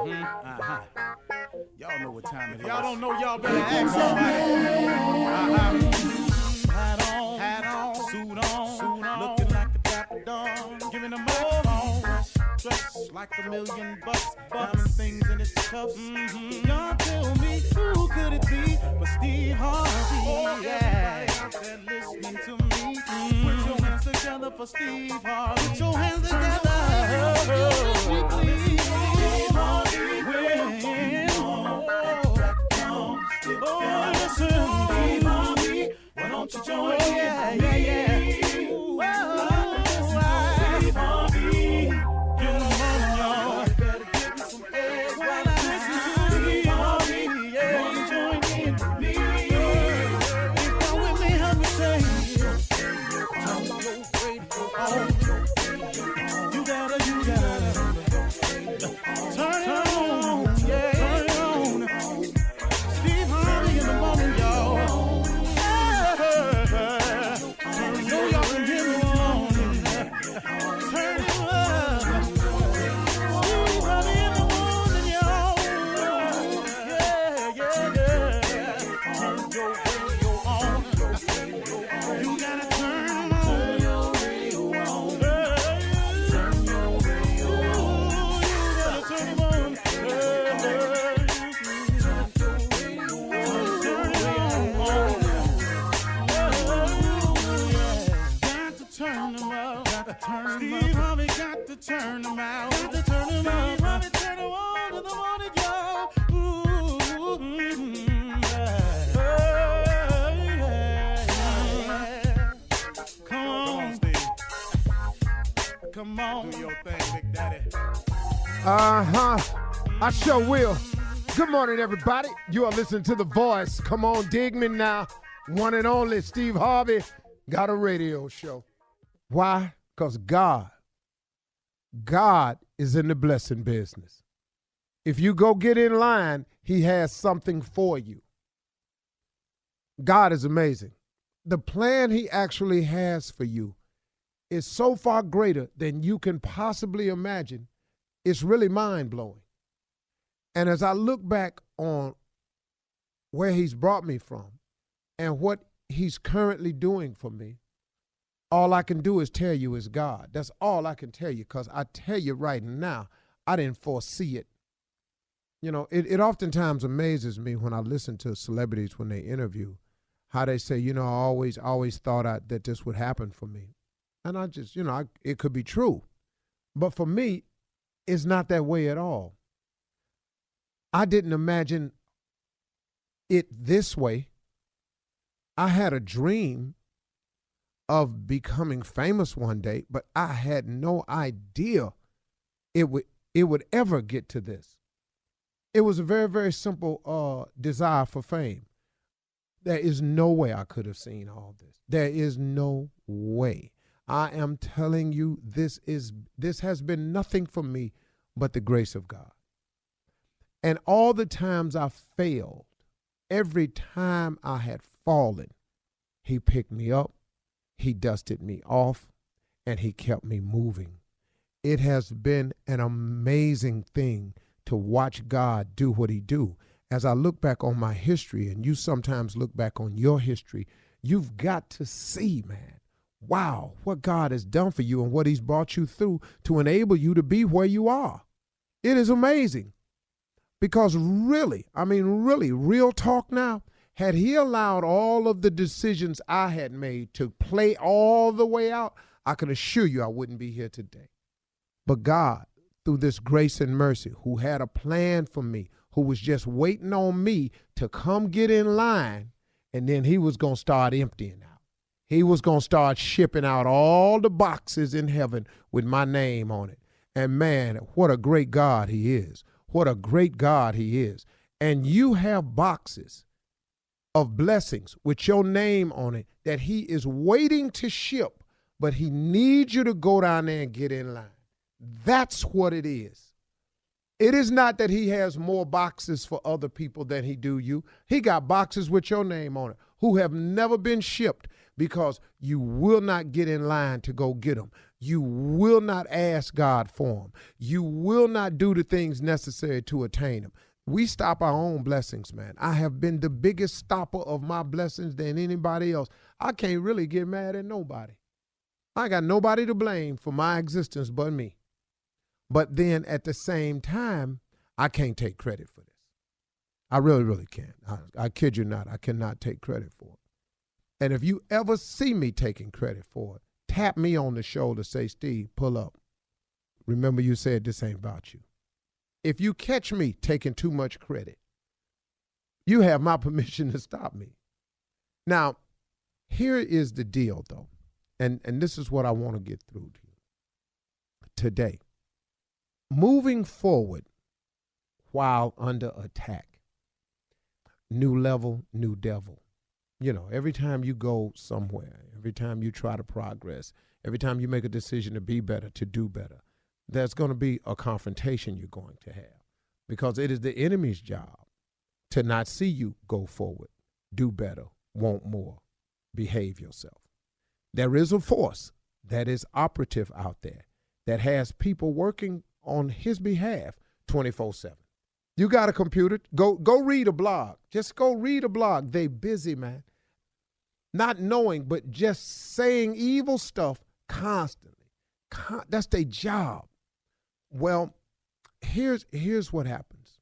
Uh-huh. Y'all know what time it is. Y'all don't know, y'all better ask somebody. Hat on, suit on, looking like a dapper dawn. Giving a microphone, dressed like $1,000,000. Diamond things in its cuffs. Y'all tell me who could it be but Steve Harvey? Oh, everybody out there listening to me. Put your hands together for Steve Harvey. Put your hands together. Why don't you join in? Yeah. Steve Harvey, get on, y'all. Better give me some eggs while I listen to Steve Harvey. Yeah, join in with me. If you're with me, help me say, turn your radio on. You gotta turn it on. Yeah, turn it on. Steve Harvey in the morning, y'all. Steve Harvey got to turn them out. Steve Harvey turn them on in the morning, y'all. Come on, Steve. Come on. Do your thing, Big Daddy. I sure will. Good morning, everybody. You are listening to The Voice. Come on, dig me now. One and only Steve Harvey got a radio show. Why? Because God is in the blessing business. If you go get in line, he has something for you. God is amazing. The plan he actually has for you is so far greater than you can possibly imagine. It's really mind-blowing. And as I look back on where he's brought me from and what he's currently doing for me, all I can do is tell you is God. That's all I can tell you, because I tell you right now, I didn't foresee it. You know, it oftentimes amazes me when I listen to celebrities when they interview, how they say, you know, I always thought that this would happen for me. And I just, you know, it could be true. But for me, it's not that way at all. I didn't imagine it this way. I had a dream of becoming famous one day, but I had no idea it would ever get to this. It was a very, very simple desire for fame. There is no way I could have seen all this. There is no way. I am telling you, this has been nothing for me but the grace of God. And all the times I failed, every time I had fallen, he picked me up. He dusted me off, and he kept me moving. It has been an amazing thing to watch God do what he do. As I look back on my history, and you sometimes look back on your history, you've got to see, man, wow, what God has done for you and what he's brought you through to enable you to be where you are. It is amazing. Because really, real talk now, had he allowed all of the decisions I had made to play all the way out, I can assure you I wouldn't be here today. But God, through this grace and mercy, who had a plan for me, who was just waiting on me to come get in line, and then he was going to start emptying out. He was going to start shipping out all the boxes in heaven with my name on it. And man, what a great God he is. What a great God he is. And you have boxes of blessings with your name on it that he is waiting to ship, but he needs you to go down there and get in line. That's what it is. It is not that he has more boxes for other people than he do you. He got boxes with your name on it who have never been shipped because you will not get in line to go get them. You will not ask God for them. You will not do the things necessary to attain them. We stop our own blessings, man. I have been the biggest stopper of my blessings than anybody else. I can't really get mad at nobody. I got nobody to blame for my existence but me. But then at the same time, I can't take credit for this. I really, really can't. I kid you not. I cannot take credit for it. And if you ever see me taking credit for it, tap me on the shoulder, say, Steve, pull up. Remember you said this ain't about you. If you catch me taking too much credit, you have my permission to stop me. Now, here is the deal, though, and this is what I want to get through to you today. Moving forward while under attack, new level, new devil. You know, every time you go somewhere, every time you try to progress, every time you make a decision to be better, to do better, there's going to be a confrontation you're going to have, because it is the enemy's job to not see you go forward, do better, want more, behave yourself. There is a force that is operative out there that has people working on his behalf 24/7. You got a computer, go read a blog. Just go read a blog. They busy, man. Not knowing, but just saying evil stuff constantly. That's their job. Well, here's what happens.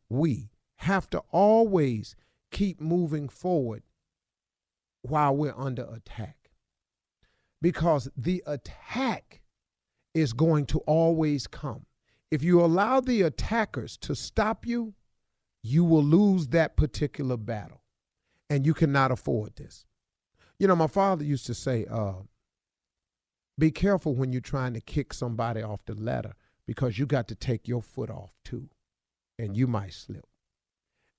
We have to always keep moving forward while we're under attack. Because the attack is going to always come. If you allow the attackers to stop you, you will lose that particular battle. And you cannot afford this. You know, my father used to say, be careful when you're trying to kick somebody off the ladder, because you got to take your foot off too, and you might slip.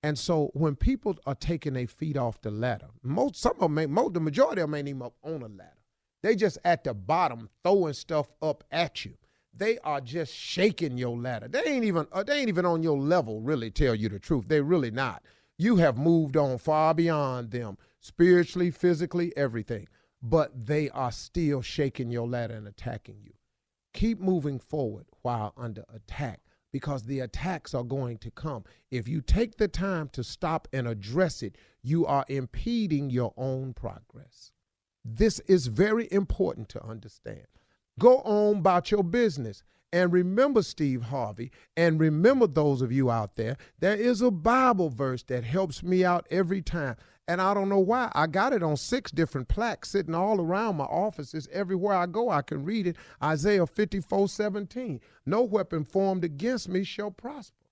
And so when people are taking their feet off the ladder, the majority of them ain't even up on a ladder. They just at the bottom throwing stuff up at you. They are just shaking your ladder. They ain't even on your level, really, tell you the truth. They really not. You have moved on far beyond them, spiritually, physically, everything. But they are still shaking your ladder and attacking you. Keep moving forward while under attack, because the attacks are going to come. If you take the time to stop and address it, you are impeding your own progress. This is very important to understand. Go on about your business. And remember, Steve Harvey, and remember those of you out there, there is a Bible verse that helps me out every time. And I don't know why. I got it on 6 different plaques sitting all around my offices. Everywhere I go, I can read it. Isaiah 54:17. No weapon formed against me shall prosper.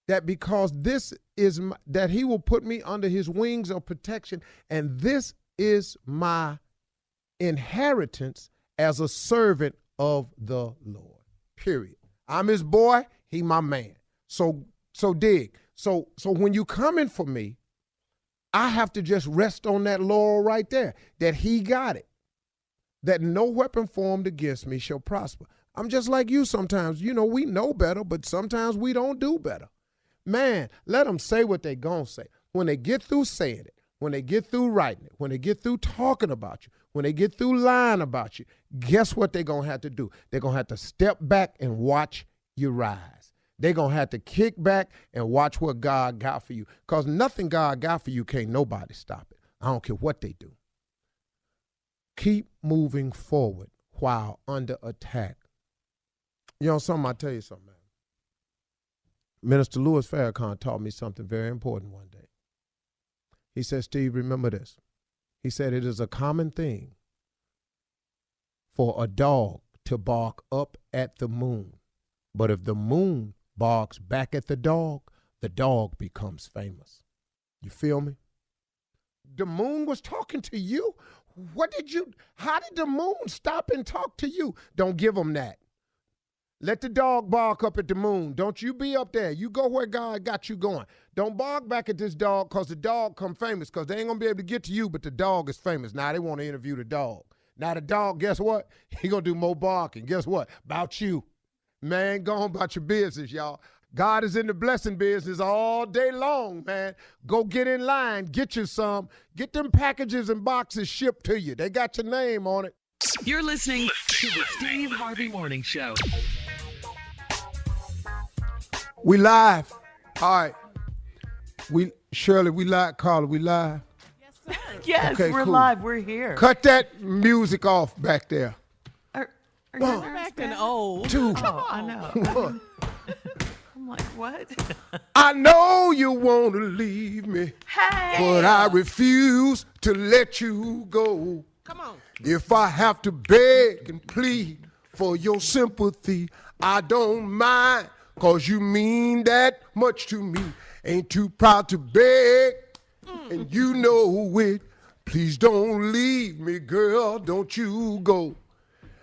That because this is that he will put me under his wings of protection, and this is my inheritance as a servant of the Lord. Period. I'm his boy, he my man. So dig. So when you coming for me, I have to just rest on that laurel right there, that he got it, that no weapon formed against me shall prosper. I'm just like you sometimes. You know, we know better, but sometimes we don't do better. Man, let them say what they gonna say. When they get through saying it, when they get through writing it, when they get through talking about you, when they get through lying about you, guess what they're going to have to do? They're going to have to step back and watch you rise. They're going to have to kick back and watch what God got for you, because nothing God got for you can't nobody stop it. I don't care what they do. Keep moving forward while under attack. You know something, I'll tell you something, man. Minister Louis Farrakhan taught me something very important one day. He said, Steve, remember this. He said, it is a common thing for a dog to bark up at the moon. But if the moon barks back at the dog becomes famous. You feel me? The moon was talking to you? How did the moon stop and talk to you? Don't give them that. Let the dog bark up at the moon. Don't you be up there. You go where God got you going. Don't bark back at this dog, because the dog come famous, because they ain't going to be able to get to you, but the dog is famous. Now they want to interview the dog. Now the dog, guess what? He going to do more barking. Guess what? About you. Man, go on about your business, y'all. God is in the blessing business all day long, man. Go get in line. Get you some. Get them packages and boxes shipped to you. They got your name on it. You're listening to the Steve Harvey Morning Show. We live. All right. Shirley, we live. Carla, we live. Yes, sir. Yes, Okay, we're cool. live. We're here. Cut that music off back there. Are you nervous, Acting Dad? old. 2, Oh, I know. 1. I'm like, what? I know you want to leave me, Hey! but I refuse to let you go. Come on. If I have to beg and plead for your sympathy, I don't mind, 'cause you mean that much to me. Ain't too proud to beg, and you know it. Please don't leave me, girl, don't you go.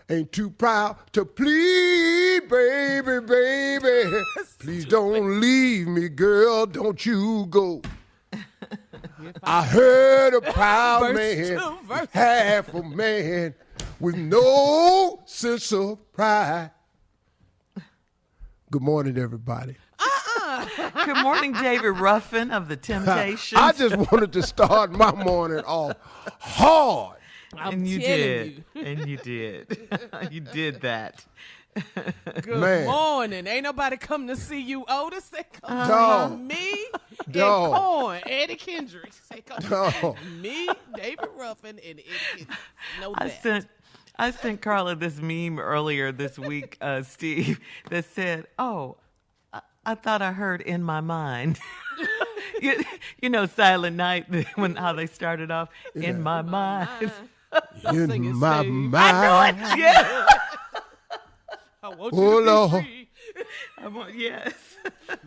Ain't too proud to plead, baby, baby. Please don't leave me, girl, don't you go. I heard a proud man, half a man, with no sense of pride. Good morning, everybody. Good morning, David Ruffin of the Temptations. I just wanted to start my morning off hard. And you did. And you did. You did that. Good morning. Ain't nobody come to see you, Otis. They come Dog. to see me and Dog. Corn, Eddie Kendricks. They come Dog. to see me, David Ruffin, and Eddie Kendricks. Know that. I sent Carla this meme earlier this week, Steve, that said, I thought I heard "In My Mind." you know, Silent Night, how they started off, "In My Mind." In my mind. I know it. Yeah. I want Oh, you to Lord. be free. Yes.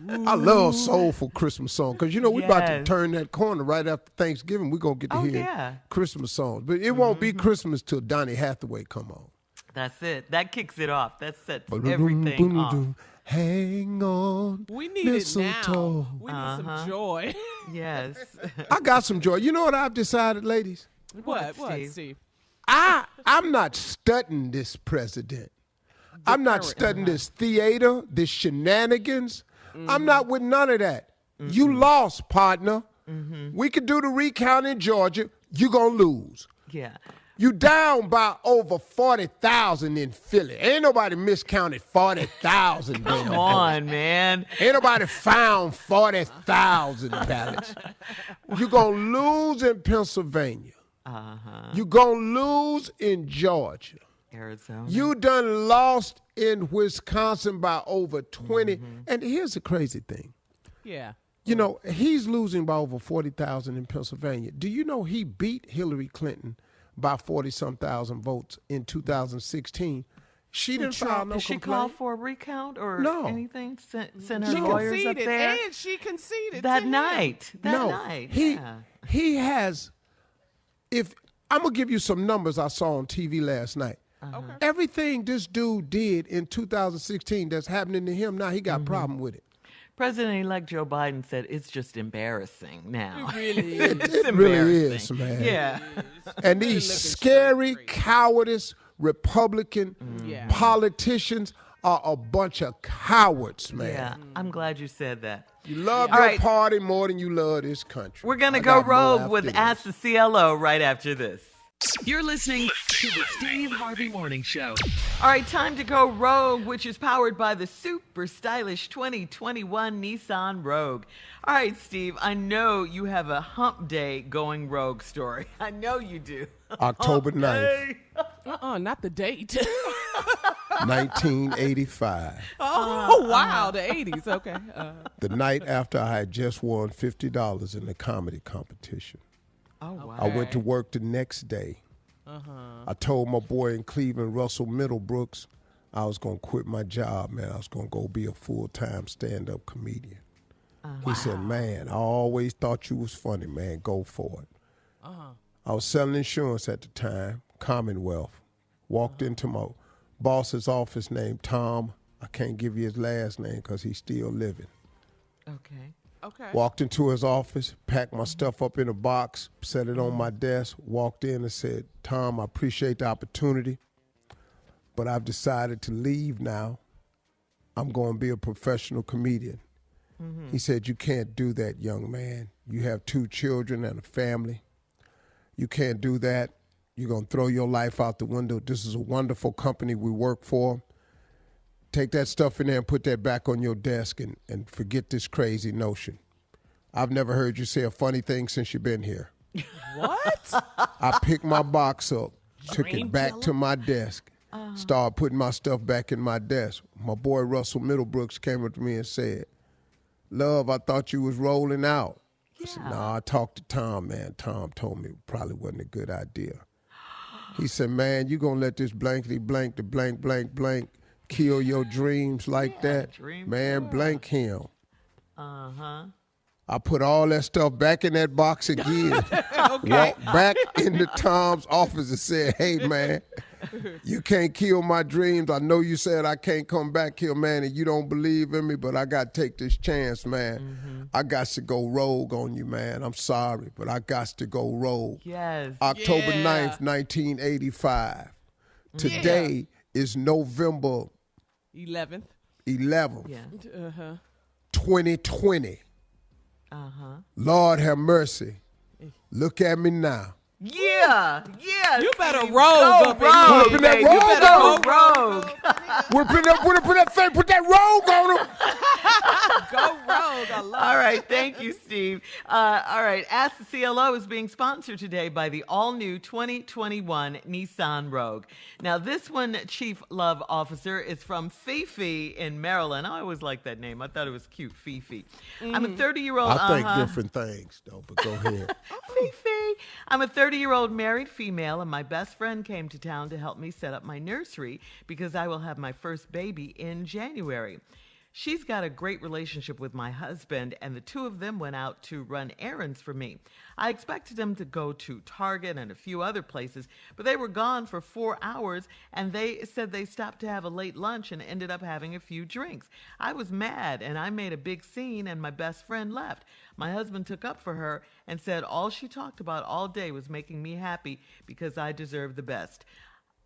I love soulful Christmas songs because, you know, we're about to Yes. turn that corner right after Thanksgiving. We're going to get to hear yeah. Christmas songs. But it won't be Christmas till Donny Hathaway come on. That's it. That kicks it off. That sets everything off. Hang on. We need it mistletoe. now. We need some joy. Yes. I got some joy. You know what I've decided, ladies? What, Steve? Steve? I'm not studying this president. I'm not studying this theater, this shenanigans. I'm not with none of that. You lost, partner. We could do the recount in Georgia. You're going to lose. Yeah. You down by over 40,000 in Philly. Ain't nobody miscounted 40,000. Come on, man. Ain't nobody found 40,000 ballots. You're going to lose in Pennsylvania. You're going to lose in Georgia. Arizona. You done lost in Wisconsin by over 20. And here's the crazy thing. Yeah. You know, he's losing by over 40,000 in Pennsylvania. Do you know he beat Hillary Clinton by 40-some thousand votes in 2016? She didn't file no Did she complaint. call for a recount or No. anything? Send her She lawyers up conceded, there? and she conceded That to him. night. No, Night. he Yeah. he has. If I'm gonna give you some numbers I saw on TV last night. Okay. Everything this dude did in 2016 that's happening to him now, he got a problem with it. President-elect Joe Biden said it's just embarrassing now. It really is. It really is, man. Yeah. And these scary, cowardice Republican Yeah. politicians are a bunch of cowards, man. Yeah. I'm glad you said that. You love All your right. party more than you love this country. We're going to I go got more rogue after with this. Ask the CLO right after this. You're listening to the Steve Harvey Morning Show. All right, time to go rogue, which is powered by the super stylish 2021 Nissan Rogue. All right, Steve, I know you have a hump day going rogue story. I know you do. October Hump 9th, day. Not the date. 1985. Oh, wow, the 80s. Okay. The night after I had just won $50 in the comedy competition. Oh, wow. I went to work the next day. I told my boy in Cleveland, Russell Middlebrooks, I was going to quit my job, man. I was going to go be a full-time stand-up comedian. He said, man, I always thought you was funny, man. Go for it. I was selling insurance at the time, Commonwealth. Walked into my boss's office named Tom. I can't give you his last name because he's still living. Okay. Okay. Walked into his office, packed my stuff up in a box, set it on my desk, walked in and said, Tom, I appreciate the opportunity, but I've decided to leave now. I'm going to be a professional comedian. He said, you can't do that, young man. You have 2 children and a family. You can't do that. You're going to throw your life out the window. This is a wonderful company we work for. Take that stuff in there and put that back on your desk and forget this crazy notion. I've never heard you say a funny thing since you've been here. What? I picked my box up, took it back to my desk, started putting my stuff back in my desk. My boy Russell Middlebrooks came up to me and said, "Love, I thought you was rolling out." I said, "Nah, I talked to Tom, man. Tom told me it probably wasn't a good idea." He said, "Man, you going to let this blankety blank to blank, blank, blank kill your dreams like that? Man, blank him." Uh-huh. I put all that stuff back in that box again. Walked back into Tom's office and said, "Hey, man, you can't kill my dreams. I know you said I can't come back here, man, and you don't believe in me, but I got to take this chance, man. Mm-hmm. I got to go rogue on you, man. I'm sorry, but I got to go rogue." Yes. October 9th, 1985. Today is November 11th. 11th, Uh-huh. 2020. Uh-huh. Lord have mercy. Look at me now. Yeah. You better Steve. rogue up in here. Put up in that You better rogue go rogue. Put that rogue on him. Go rogue. I love All right, thank you, Steve. All right, Ask the CLO is being sponsored today by the all-new 2021 Nissan Rogue. Now, this one, Chief Love Officer, is from Fifi in Maryland. I always liked that name. I thought it was cute, Fifi. I'm a 30-year-old. I think different things, though, but go ahead. Fifi. I'm a 30-year-old married female, and my best friend came to town to help me set up my nursery because I will have my first baby in January. She's got a great relationship with my husband, and the two of them went out to run errands for me. I expected them to go to Target and a few other places, but they were gone for 4 hours, and they said they stopped to have a late lunch and ended up having a few drinks. I was mad, and I made a big scene, and my best friend left. My husband took up for her and said all she talked about all day was making me happy because I deserve the best.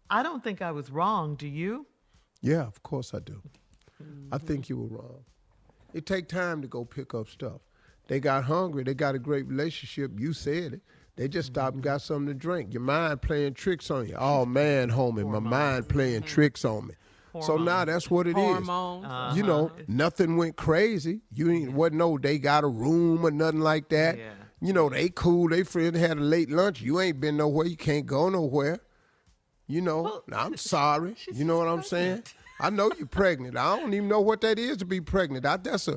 I don't think I was wrong, do you? Yeah, of course I do. I think you were wrong. It take time to go pick up stuff. They got hungry. They got a great relationship. You said it. They just stopped and got something to drink. Your mind playing tricks on you. Oh, man, homie, my mind playing tricks on me. So now that's what it Hormones. is. You know, nothing went crazy. Wasn't no they got a room or nothing like that. Yeah. You know, they cool. They friend had a late lunch. You ain't been nowhere. You can't go nowhere. You know, Well, now, I'm sorry. You know what I'm saying? I know you're pregnant. I don't even know what that is to be pregnant. That's a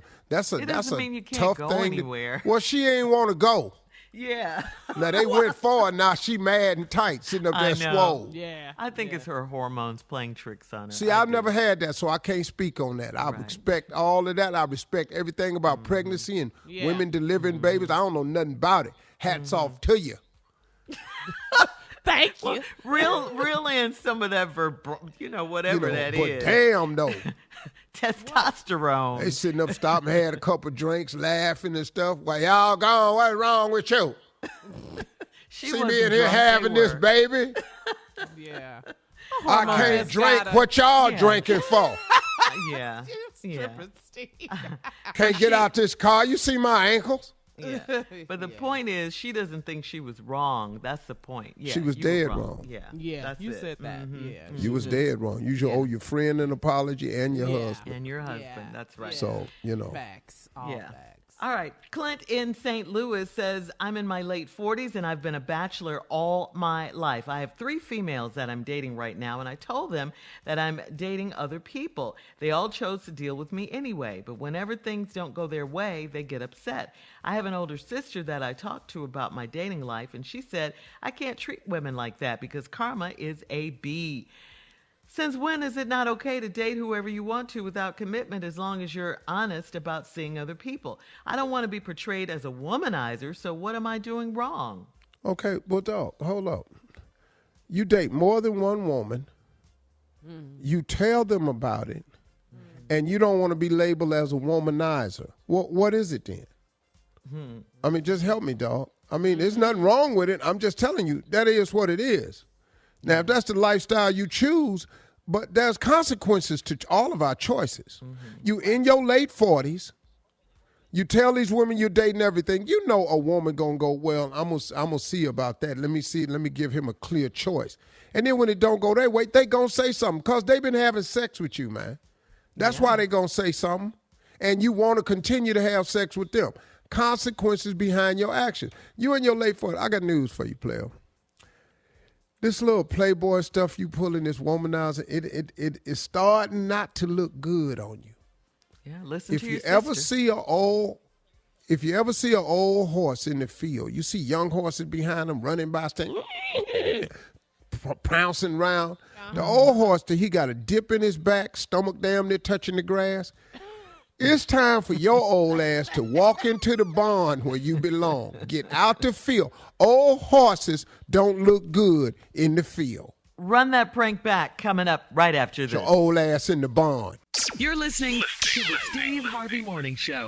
mean you can't tough go thing. anywhere. Well, she ain't want to go. Yeah. Now they went far. Now she mad and tight, sitting up there swole. Yeah. I think it's her hormones playing tricks on her. See, I've never had that, so I can't speak on that. I respect all of that. I respect everything about pregnancy and women delivering babies. I don't know nothing about it. Hats off to you. Thank you. Reel in some of that whatever that but is. Damn though. Testosterone. They sitting up, stopping, had a couple drinks, laughing and stuff. While y'all gone, what's wrong with you? She See wasn't me in here drunk, having they this were. baby. Yeah. I can't just drink. gotta- What y'all drinking for? Yeah. Yeah. Tripping, Steve. Can't get out this car. You see my ankles? Yeah. But the point is, she doesn't think she was wrong. That's the point. Yeah, She was you were dead wrong. Yeah. Yeah, That's you it. said that. Yeah. You was dead wrong. You should owe your friend an apology and your husband. And your husband. Yeah. That's right. So, you know. Facts. All Yeah. facts. All right. Clint in St. Louis says, I'm in my late 40s and I've been a bachelor all my life. I have 3 females that I'm dating right now, and I told them that I'm dating other people. They all chose to deal with me anyway, but whenever things don't go their way, they get upset. I have an older sister that I talked to about my dating life, and she said, I can't treat women like that because karma is a B. Since when is it not okay to date whoever you want to without commitment as long as you're honest about seeing other people? I don't want to be portrayed as a womanizer, so what am I doing wrong? Okay, well, dog, hold up. You date more than one woman. You tell them about it, and you don't want to be labeled as a womanizer. What is it then? I mean, just help me, dog. I mean, there's nothing wrong with it. I'm just telling you, that is what it is. Now, if that's the lifestyle you choose, but there's consequences to all of our choices. You in your late 40s, You tell these women you're dating everything. You know a woman gonna go, well, I'm gonna see about that. Let me give him a clear choice. And then when it don't go their way, they gonna say something because they been having sex with you, man. That's why they gonna say something. And you want to continue to have sex with them. Consequences behind your actions. You in your late 40s. I got news for you, player. This little Playboy stuff you pulling, this womanizer, it is starting not to look good on you. Yeah, listen to your sister. If you ever see an old horse in the field, you see young horses behind them running by, pouncing around. The old horse, he got a dip in his back, stomach damn near touching the grass. It's time for your old ass to walk into the barn where you belong. Get out the field. Old horses don't look good in the field. Run that prank back coming up right after this. Your old ass in the barn. You're listening to the Steve Harvey Morning Show.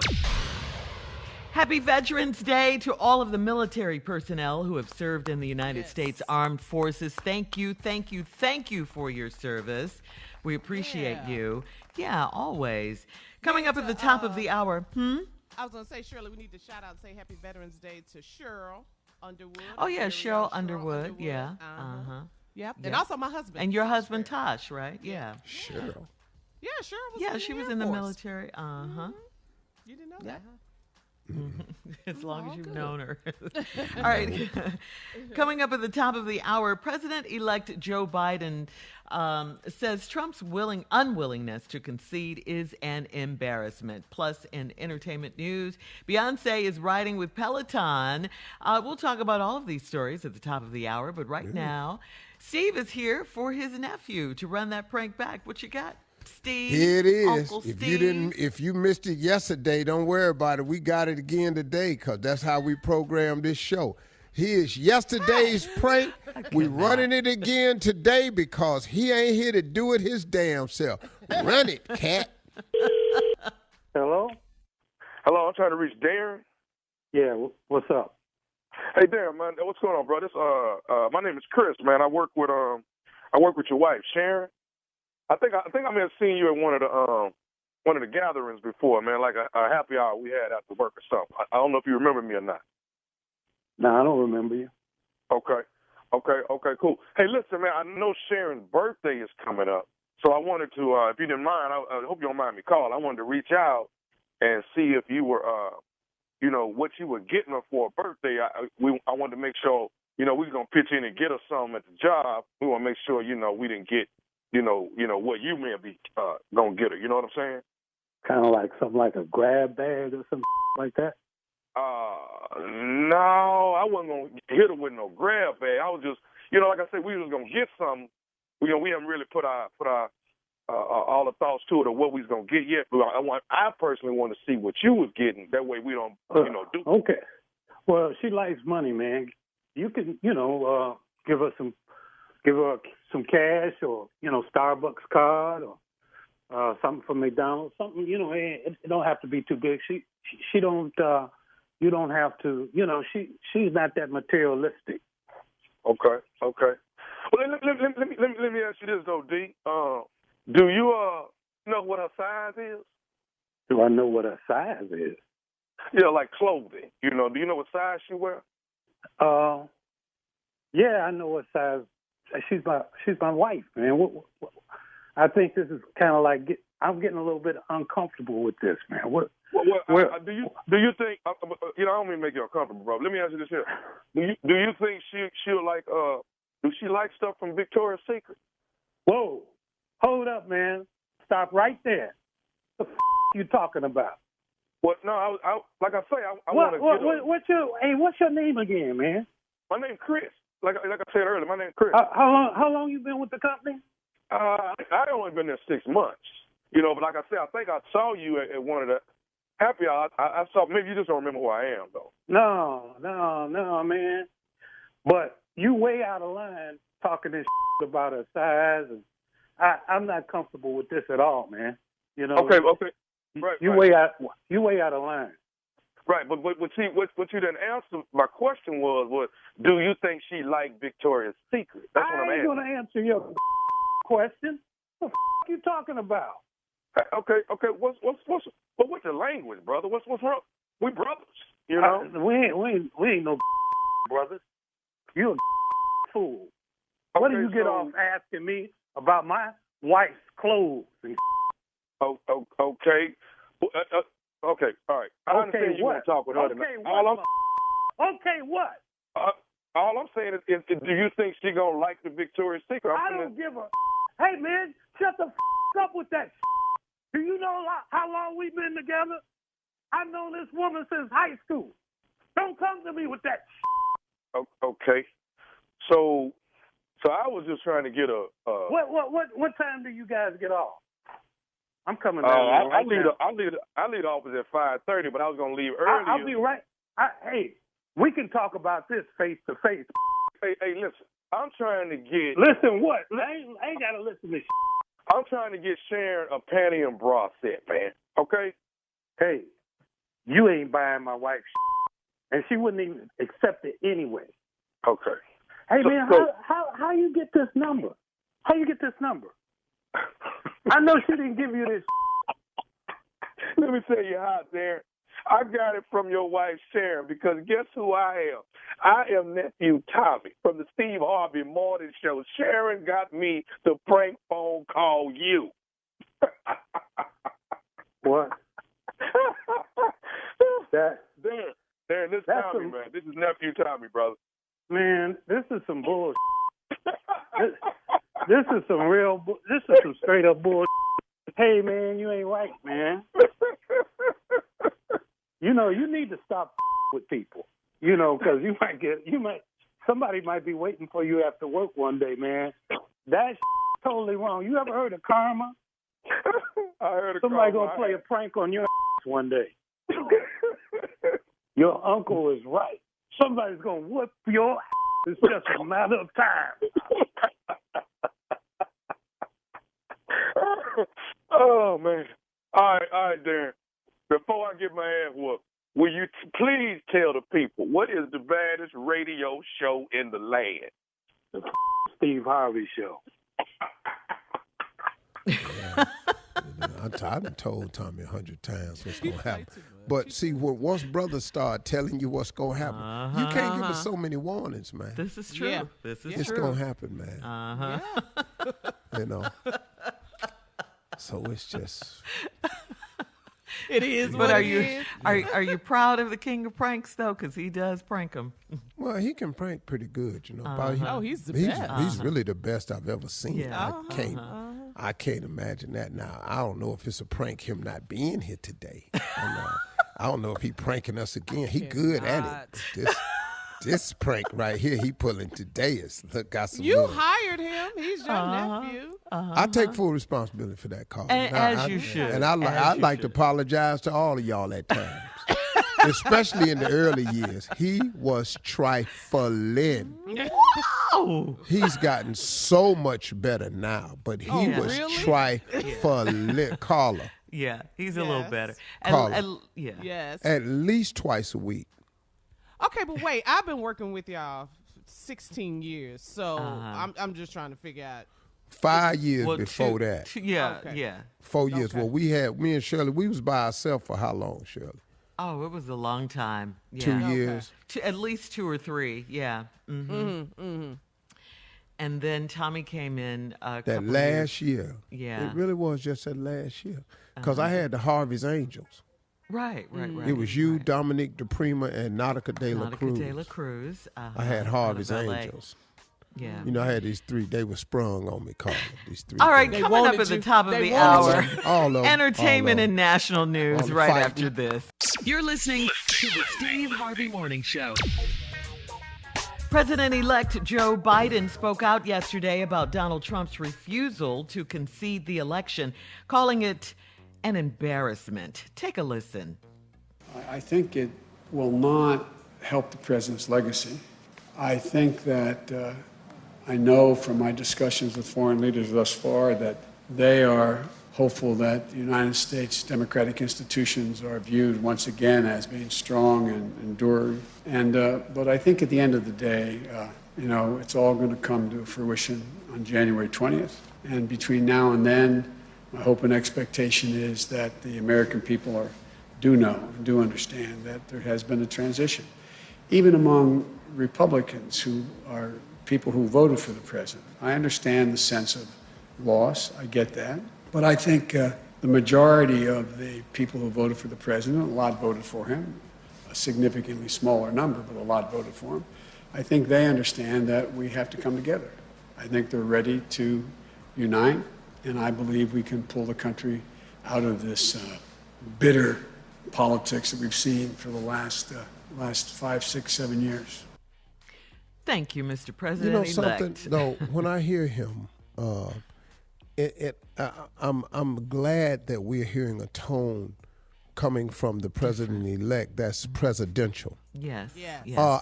Happy Veterans Day to all of the military personnel who have served in the United States Armed Forces. Thank you, thank you, thank you for your service. We appreciate you. Yeah, always. Coming up at the top of the hour. I was going to say, Shirley, we need to shout out and say Happy Veterans Day to Cheryl Underwood. Oh, yeah, Cheryl Underwood. Yeah. Yep. And also my husband. And your husband, Tosh, right? Yeah. Cheryl. Yeah, Cheryl was Yeah, she was in the military. You didn't know that, huh? As long as you've known her. All right. Coming up at the top of the hour, President-elect Joe Biden says Trump's unwillingness to concede is an embarrassment. Plus, in entertainment news, Beyonce is riding with Peloton. We'll talk about all of these stories at the top of the hour, but right now, Steve is here for his nephew to run that prank back. What you got, Steve? Here it is. Uncle Steve. If you missed it yesterday, don't worry about it. We got it again today because that's how we program this show. Here's yesterday's prank. We running it again today because he ain't here to do it his damn self. Run it, cat. Hello? Hello, I'm trying to reach Darren. Yeah, what's up? Hey, Darren, man, what's going on, bro? This, my name is Chris, man. I work with your wife, Sharon. I think I may have seen you at one of the gatherings before, man, like a happy hour we had after work or something. I don't know if you remember me or not. No, I don't remember you. Okay, cool. Hey, listen, man, I know Sharon's birthday is coming up, so I wanted to, if you didn't mind, I hope you don't mind me calling. I wanted to reach out and see if you were, what you were getting her for a birthday. I wanted to make sure, we were going to pitch in and get her something at the job. We want to make sure, we didn't get, what you may be going to get her. You know what I'm saying? Kind of like something like a grab bag or something like that? No, I wasn't going to hit her with no grab bag. I was just, like I said, we was going to get something. We haven't really put our all the thoughts to it of what we was going to get yet. But I personally want to see what you was getting. That way we don't, do. Okay. Well, she likes money, man. You can, give her some cash or, Starbucks card or something from McDonald's, something, it don't have to be too big. She don't, you don't have to, she's not that materialistic. Okay. Well, let me ask you this though, D. Do you know what her size is? Do I know what her size is? Yeah, like clothing. Do you know what size she wear? Yeah, I know what size. She's my wife, man. I think this is kind of like I'm getting a little bit uncomfortable with this, man. Do you think? I don't mean to make you uncomfortable, bro. Let me ask you this here: Do you think she'll like? Do she like stuff from Victoria's Secret? Whoa, hold up, man! Stop right there. What the you talking about? Well, no, I like I say, I want to. What's your name again, man? My name's Chris. Like I said earlier, my name's Chris. How long you been with the company? I only been there 6 months. But like I said, I think I saw you at one of the happy hours. I saw. Maybe you just don't remember who I am, though. No, man. But you way out of line talking this about her size, and I'm not comfortable with this at all, man. Okay. Right. You way out of line. Right, but what you didn't answer my question was do you think she liked Victoria's Secret? That's what I'm asking. I ain't gonna answer your question. What the you talking about? Okay. What's your language, brother? What's wrong? We brothers, you know. We ain't no brothers. You a fool. What do you get off asking me about my wife's clothes? And okay. Okay, all right. I understand you want to talk with her tonight. Okay, what? All I'm saying is, do you think she gonna like the Victoria's Secret? I don't give a. Hey man, shut the up with that. Do you know how long we've been together? I know this woman since high school. Don't come to me with that. Okay, so I was just trying to get a. What time do you guys get off? I'm coming down. I leave the office at 5:30, but I was gonna leave earlier. I'll be right. Hey, we can talk about this face to face. Hey, listen. I'm trying to get. Listen, what? I ain't gotta listen to. I'm trying to get Sharon a panty and bra set, man. Okay. Hey, you ain't buying my wife's and she wouldn't even accept it anyway. Okay. Hey man, how you get this number? How you get this number? I know she didn't give you this. Let me tell you how, Darren. I got it from your wife, Sharon, because guess who I am? I am nephew Tommy from the Steve Harvey Morning Show. Sharon got me to prank phone call you. What? Darren, this is Tommy, man. This is nephew Tommy, brother. Man, this is some bullshit. This is some straight up bullshit. Hey, man, you ain't right, man. You know, you need to stop with people, you know, because somebody might be waiting for you after work one day, man. That's totally wrong. You ever heard of karma? I heard of somebody karma. Gonna play a prank on your one day. Your uncle is right. Somebody's gonna whoop your ass. It's just a matter of time. Oh man! All right, Darren. Before I get my ass whooped, will you please tell the people what is the baddest radio show in the land? The Steve Harvey Show. Yeah. I've told Tommy 100 times what's going to happen. But see, once brothers start telling you what's going to happen, you can't give us so many warnings, man. This is true. Yeah. This is it's true. going to happen, man. You know. So it's just. It is. But are you proud of the king of pranks though? Because he does prank them. Well, he can prank pretty good, you know. He's the best. He's really the best I've ever seen. Yeah. I can't imagine that now. I don't know if it's a prank him not being here today. I don't know if he pranking us again. He good at it. This prank right here he pulling today got some. You love. Hired him. He's your nephew. I take full responsibility for that call. As you should. And I like to apologize to all of y'all at times. Especially in the early years. He was trifling. Wow. He's gotten so much better now, but he was trifling. Caller. Yeah, he's a little better. Yes. At least twice a week. Okay, but wait, I've been working with y'all 16 years, so I'm just trying to figure out. 5 years before that. Yeah. 4 years. Well, me and Shirley, we was by ourselves for how long, Shirley? Oh, it was a long time. Yeah. 2 years? At least 2 or 3, yeah. Mm-hmm. And then Tommy came in that last year. Yeah. It really was just that last year. Because I had the Harvey's Angels. Right. It was you, Dominique DePrima, and Nautica De La Cruz. I had Harvey's Angels. Yeah. You know, I had these 3. They were sprung on me, Carla. These 3. All right, coming up at the top of the hour. All of entertainment and national news right after this. You're listening to the Steve Harvey Morning Show. President-elect Joe Biden spoke out yesterday about Donald Trump's refusal to concede the election, calling it an embarrassment. Take a listen. I think it will not help the president's legacy. I think that I know from my discussions with foreign leaders thus far that they are hopeful that the United States democratic institutions are viewed once again as being strong and enduring. But I think at the end of the day, it's all going to come to fruition on January 20th. And between now and then, my hope and expectation is that the American people are do know, do understand that there has been a transition. Even among Republicans who are people who voted for the president, I understand the sense of loss. I get that. But I think the majority of the people who voted for the president, a lot voted for him, a significantly smaller number, but a lot voted for him. I think they understand that we have to come together. I think they're ready to unite, and I believe we can pull the country out of this bitter politics that we've seen for the last 5, 6, 7 years. Thank you, Mr. You President-elect. know something, though, when I hear him, I'm glad that we're hearing a tone coming from the president-elect that's presidential. Yes.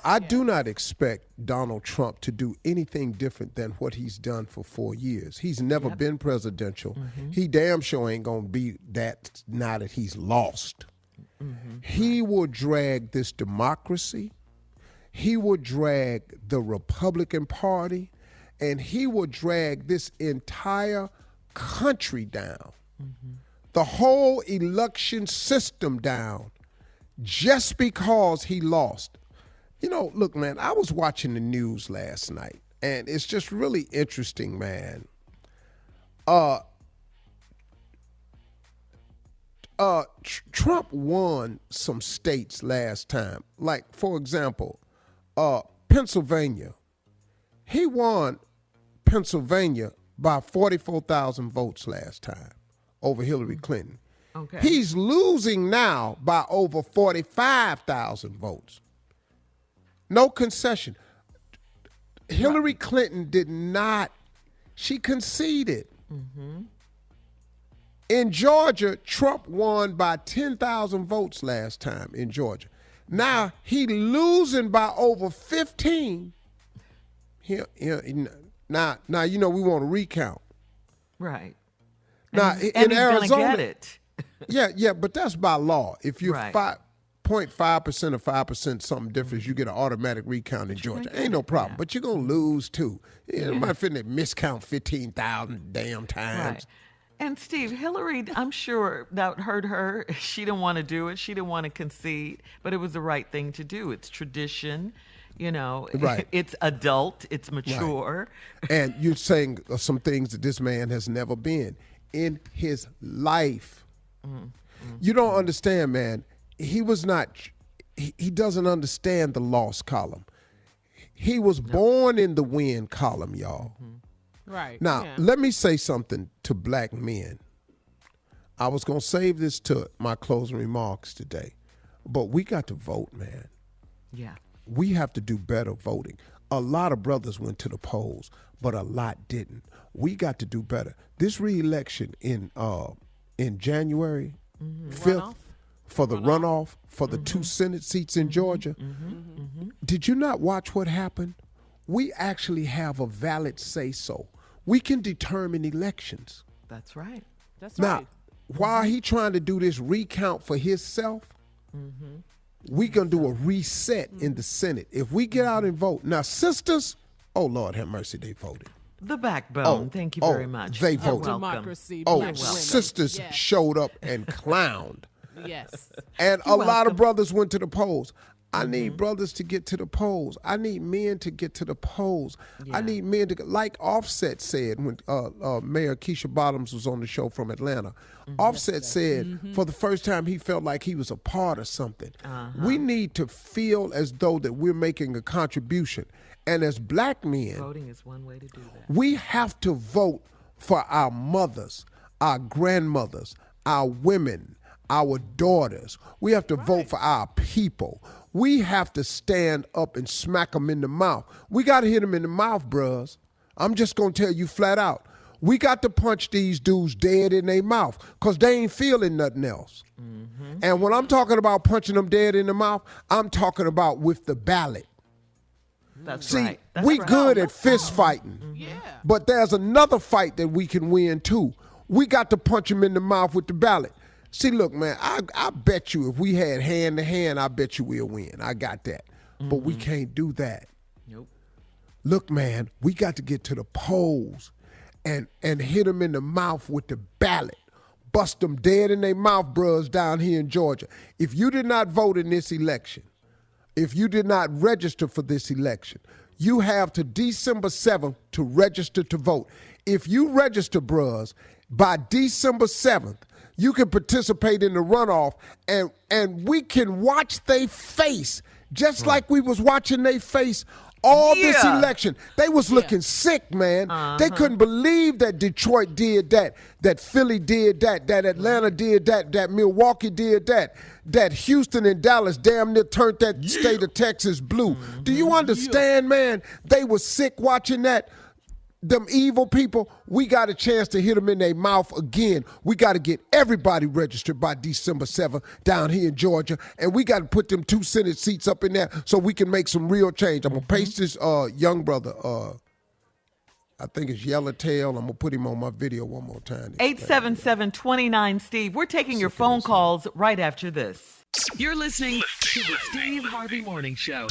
I do not expect Donald Trump to do anything different than what he's done for 4 years. He's never been presidential. He damn sure ain't going to be that now that he's lost. He will drag this democracy. He will drag the Republican Party, and he will drag this entire country down. The whole election system down just because he lost. You know, look, man, I was watching the news last night, and it's just really interesting, man. Trump won some states last time. Like, for example, Pennsylvania. He won Pennsylvania by 44,000 votes last time over Hillary Clinton. Okay. He's losing now by over 45,000 votes. No concession. Hillary Clinton did not, she conceded. In Georgia, Trump won by 10,000 votes last time in Georgia. Now he losing by over 15. Now you know we want to recount. Right. Now and in he's Arizona, gonna get it. yeah, but that's by law. If you're Right. 0.5% or 5% something difference, you get an automatic recount in Georgia. Ain't no problem. But you're gonna lose too. You might finna miscount 15,000 damn times. Right. And Steve, Hillary, I'm sure that hurt her. She didn't want to do it. She didn't want to concede, but it was the right thing to do. It's tradition, you know. Right. It's adult. It's mature. Right. And you're saying some things that this man has never been in his life. You don't understand, man. He was not. He doesn't understand the loss column. He was born in the win column, y'all. Right. Now, let me say something to black men. I was going to save this to my closing remarks today, but we got to vote, man. Yeah. We have to do better voting. A lot of brothers went to the polls, but a lot didn't. We got to do better. This re-election in January 5th for the runoff for the 2 Senate seats in Georgia, did you not watch what happened? We actually have a valid say-so. We can determine elections. That's right. That's Now, right. while he trying to do this recount for himself, we going to do a reset in the Senate. If we get out and vote. Now, sisters, oh, Lord have mercy, they voted. The backbone. Thank you very much. They You're voted. welcome. Democracy. Oh, black women. sisters Yes. showed up and clowned. Yes. And You're a lot of welcome. brothers went to the polls. I need brothers to get to the polls. I need men to get to the polls. I need men to, like Offset said when Mayor Keisha Bottoms was on the show from Atlanta. Offset said for the first time he felt like he was a part of something. We need to feel as though that we're making a contribution. And as black men, Voting is one way to do that. we have to vote for our mothers, our grandmothers, our women, our daughters. We have to vote for our people. We have to stand up and smack them in the mouth. We got to hit them in the mouth, bros. I'm just going to tell you flat out. We got to punch these dudes dead in their mouth because they ain't feeling nothing else. And when I'm talking about punching them dead in the mouth, I'm talking about with the ballot. That's See, right. That's we right. good at fist fighting. Yeah. But there's another fight that we can win too. We got to punch them in the mouth with the ballot. See, look, man, I bet you if we had hand-to-hand, I bet you we'll win. I got that. But we can't do that. Nope. Look, man, we got to get to the polls and hit them in the mouth with the ballot. bust them dead in their mouth, bros, down here in Georgia. If you did not vote in this election, if you did not register for this election, you have to December 7th to register to vote. If you register, bros, by December 7th, you can participate in the runoff, and we can watch their face just like we was watching their face all this election. They was looking sick, man. They couldn't believe that Detroit did that Philly did that Atlanta did that Milwaukee did that Houston and Dallas damn near turned that state of Texas blue. Do you understand, man? They was sick watching that. Them evil people, we got a chance to hit them in their mouth again. We got to get everybody registered by December 7th down here in Georgia, and we got to put them 2 Senate seats up in there so we can make some real change. I'm going to paste this young brother, I think it's Yellowtail. I'm going to put him on my video one more time. 877-29 Steve. We're taking your phone calls right after this. You're listening to the Steve Harvey Morning Show.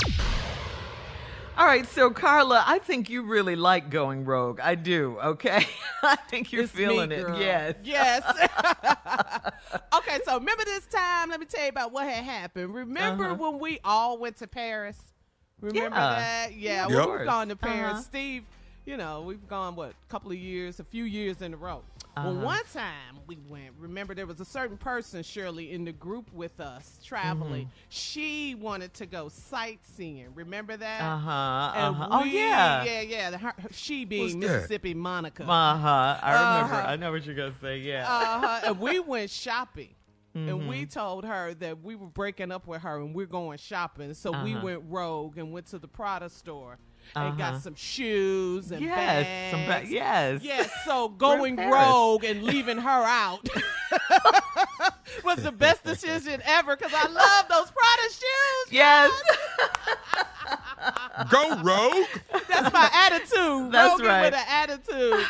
All right, so Carla, I think you really like going rogue. I do, okay? I think you're feeling it. Yes. Okay, so remember this time? Let me tell you about what had happened. Remember when we all went to Paris? Remember that? Yeah, we've gone to Paris. Steve, you know, we've gone, a few years in a row. Well, one time we went, remember there was a certain person, Shirley, in the group with us traveling. She wanted to go sightseeing. Remember that? Oh, yeah. Yeah. She being Mississippi Monica. I remember. I know what you're going to say, yeah. And we went shopping. And we told her that we were breaking up with her and we're going shopping. So we went rogue and went to the Prada store. And got some shoes and bags. Yes, so going rogue and leaving her out was the best decision ever because I love those Prada shoes. Yes. Go rogue. That's my attitude. That's Rogue right. with an attitude.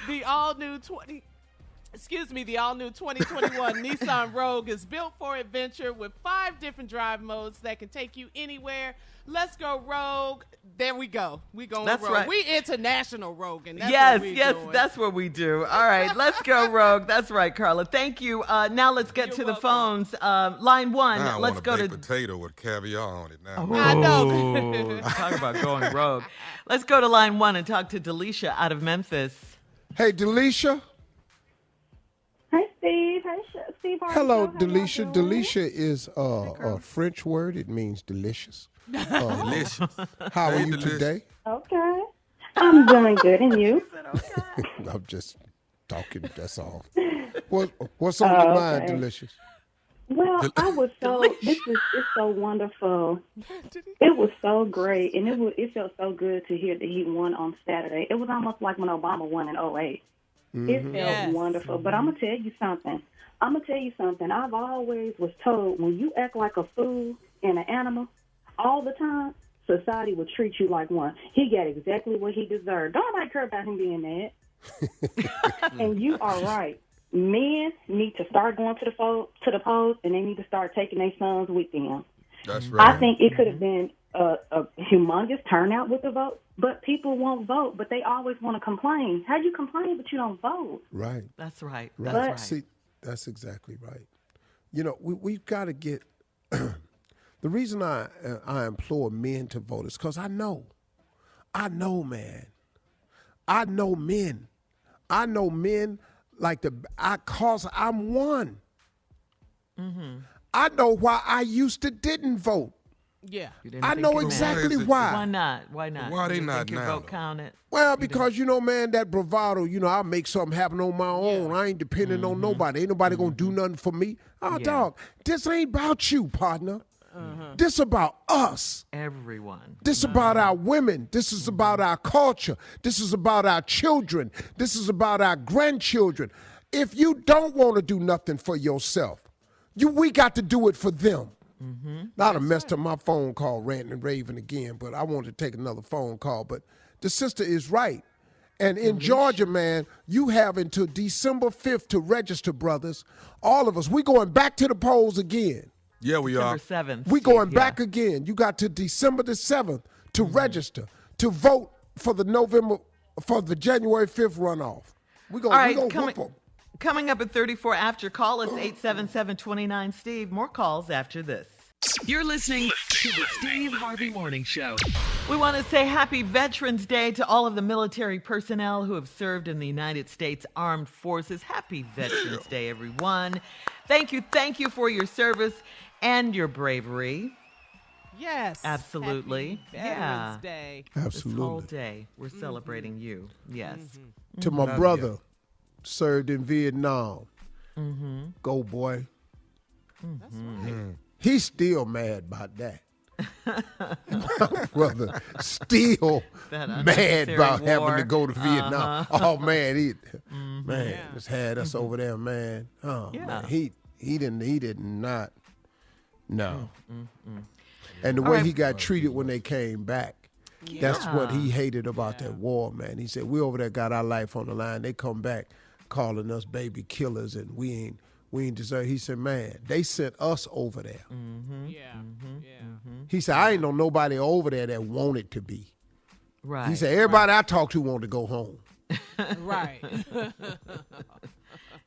The all-new 2021 Nissan Rogue is built for adventure with 5 different drive modes that can take you anywhere. Let's go rogue. There we go. We going rogue. Right. We international rogue. And that's yes, what doing. That's what we do. All right, let's go rogue. That's right, Carla. Thank you. Now let's get to the phones. Line 1. Let's go to potato with caviar on it now. I know. Talk about going rogue. Let's go to line 1 and talk to Delisha out of Memphis. Hey, Delisha. Hey, Steve. Hey, Steve. Hello, Delisha. Delisha is a French word. It means delicious. Delicious. How are you today? Okay. I'm doing good, and you? I'm just talking, that's all. What's on your mind, Delicious? Well, I was it's so wonderful. It was so great, and it felt so good to hear that he won on Saturday. It was almost like when Obama won in 2008. It felt wonderful. But I'm going to tell you something. I've always was told when you act like a fool and an animal all the time, society will treat you like one. He got exactly what he deserved. Don't nobody care about him being mad. And you are right. Men need to start going to the polls, and they need to start taking their sons with them. That's right. I think it could have been a humongous turnout with the vote, but people won't vote, but they always want to complain. How do you complain but you don't vote? Right. That's right. Right. That's right. See, that's exactly right. You know, we've got to get the reason I implore men to vote is because I know, man. I know men like cause I'm one. I know why I used to didn't vote. Yeah. I know exactly why. Why not? Why not? Why they you not think your now, vote counted? Well, because, man, that bravado, I'll make something happen on my own. I ain't depending on nobody. Ain't nobody going to do nothing for me. Dog, this ain't about you, partner. This about us. Everyone. This about our women. This is about our culture. This is about our children. This is about our grandchildren. If you don't want to do nothing for yourself, we got to do it for them. Now, I messed up my phone call, ranting and raving again, but I wanted to take another phone call. But the sister is right. And in Georgia, man, you have until December 5th to register, brothers. All of us. We going back to the polls again. Yeah, we are. December 7th. We going back again. You got to December the 7th to register, to vote for the January 5th runoff. We're going to whoop them. Coming up at 34 after, call us 877-29-STEVE. More calls after this. You're listening to the Steve Harvey Morning Show. We want to say happy Veterans Day to all of the military personnel who have served in the United States Armed Forces. Happy Veterans Day, everyone. Thank you for your service and your bravery. Yes. Absolutely. Happy Veterans Day. Absolutely. This whole day, we're celebrating you. Yes. To my brother, served in Vietnam. Go, boy. That's right. He's still mad about that. My brother still mad about having to go to Vietnam. Oh man, just had us over there, man. Oh man, he did not. No. And the way he got treated when they came back, that's what he hated about that war, man. He said, we over there got our life on the line. They come back calling us baby killers, and we ain't deserve. He said, man, they sent us over there. He said, I ain't know nobody over there that wanted to be. Right. He said, everybody I talked to wanted to go home. Right.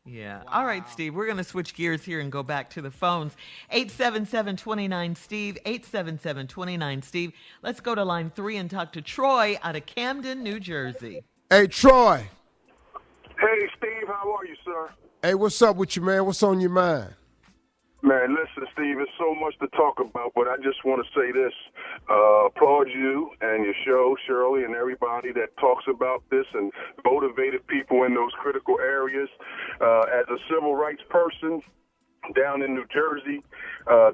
Yeah. Wow. All right, Steve, we're going to switch gears here and go back to the phones. 877-29-STEVE, 877-29-STEVE. Let's go to line 3 and talk to Troy out of Camden, New Jersey. Hey, Troy. Hey, Steve, how are you, sir? Hey, what's up with you, man? What's on your mind? Man, listen, Steve, there's so much to talk about, but I just want to say this. Applaud you and your show, Shirley, and everybody that talks about this and motivated people in those critical areas. As a civil rights person down in New Jersey,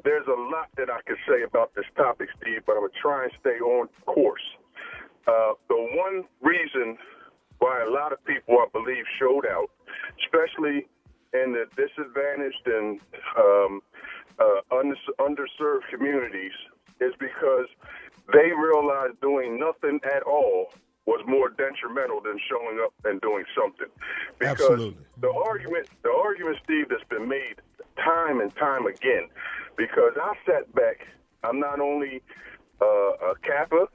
there's a lot that I could say about this topic, Steve, but I'm going to try and stay on course. The one reason why a lot of people, I believe, showed out, especially in the disadvantaged and underserved communities, is because they realized doing nothing at all was more detrimental than showing up and doing something. Because Absolutely. the argument, Steve, that's been made time and time again, because I sat back, I'm not only a Kappa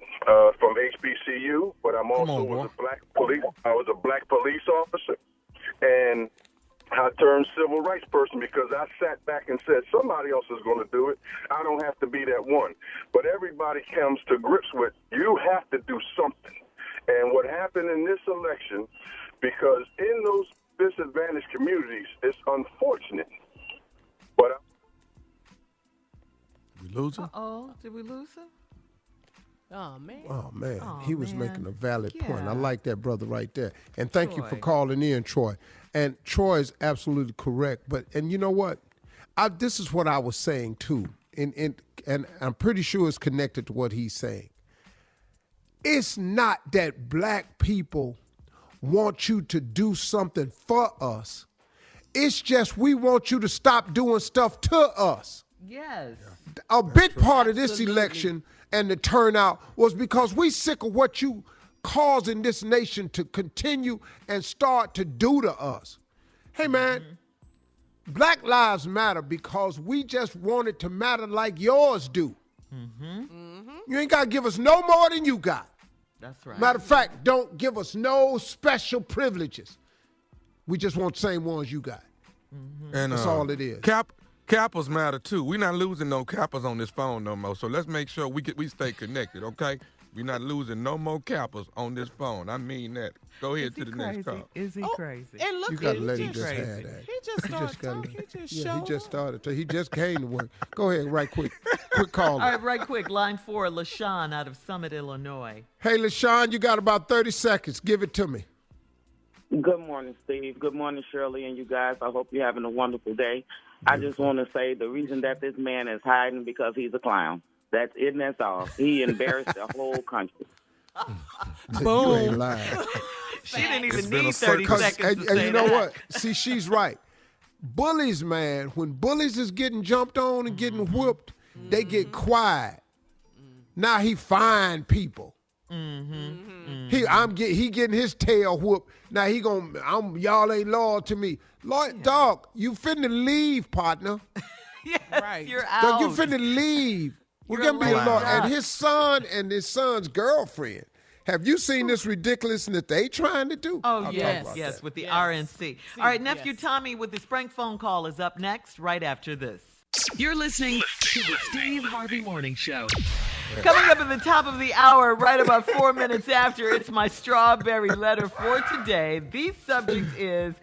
from HBCU, but I'm also was a black police. I was a black police officer, and I turned civil rights person because I sat back and said, somebody else is going to do it. I don't have to be that one. But everybody comes to grips with, you have to do something. And what happened in this election, because in those disadvantaged communities, it's unfortunate. But we lose him? Did we lose him? Oh, man. Oh, man. He was making a valid point. I like that brother right there. And thank you for calling in, Troy. And Troy is absolutely correct. And you know what? This is what I was saying, too. And I'm pretty sure it's connected to what he's saying. It's not that black people want you to do something for us. It's just we want you to stop doing stuff to us. Yes. A big part of this election and the turnout was because we sick of what you causing this nation to continue and start to do to us. Hey, man, Black Lives Matter because we just want it to matter like yours do. You ain't got to give us no more than you got. That's right. Matter of fact, don't give us no special privileges. We just want the same ones you got. And that's all it is. Kappas matter too. We're not losing no Kappas on this phone no more. So let's make sure we stay connected, okay? We're not losing no more Kappas on this phone. I mean that. Go ahead to the next call. Is he crazy? And look, you got to let him just have that. He just started talking. He just started. He just came to work. Go ahead, right quick. Quick call. All right, right quick. Line 4, LaShawn out of Summit, Illinois. Hey, LaShawn, you got about 30 seconds. Give it to me. Good morning, Steve. Good morning, Shirley, and you guys. I hope you're having a wonderful day. I just want to say the reason that this man is hiding because he's a clown. That's it, and that's all. He embarrassed the whole country. Boom. You ain't lying. She didn't even need 30 seconds to say you know that. what? See, she's right. Bullies, man, when bullies is getting jumped on and getting whooped, they get quiet. Now he fine people. He getting his tail whooped. Now he y'all ain't loyal to me. Dog, you finna leave, partner. Yes, right. You're out. Dog, you finna leave. We're gonna be loyal. And his son and his son's girlfriend Have you seen this ridiculousness that they trying to do? Oh, yes, with the RNC. All right, Nephew Tommy with his prank phone call is up next, right after this. You're listening to the Steve Harvey Morning Show. Coming up at the top of the hour, right about 4 minutes after, it's my strawberry letter for today. The subject is,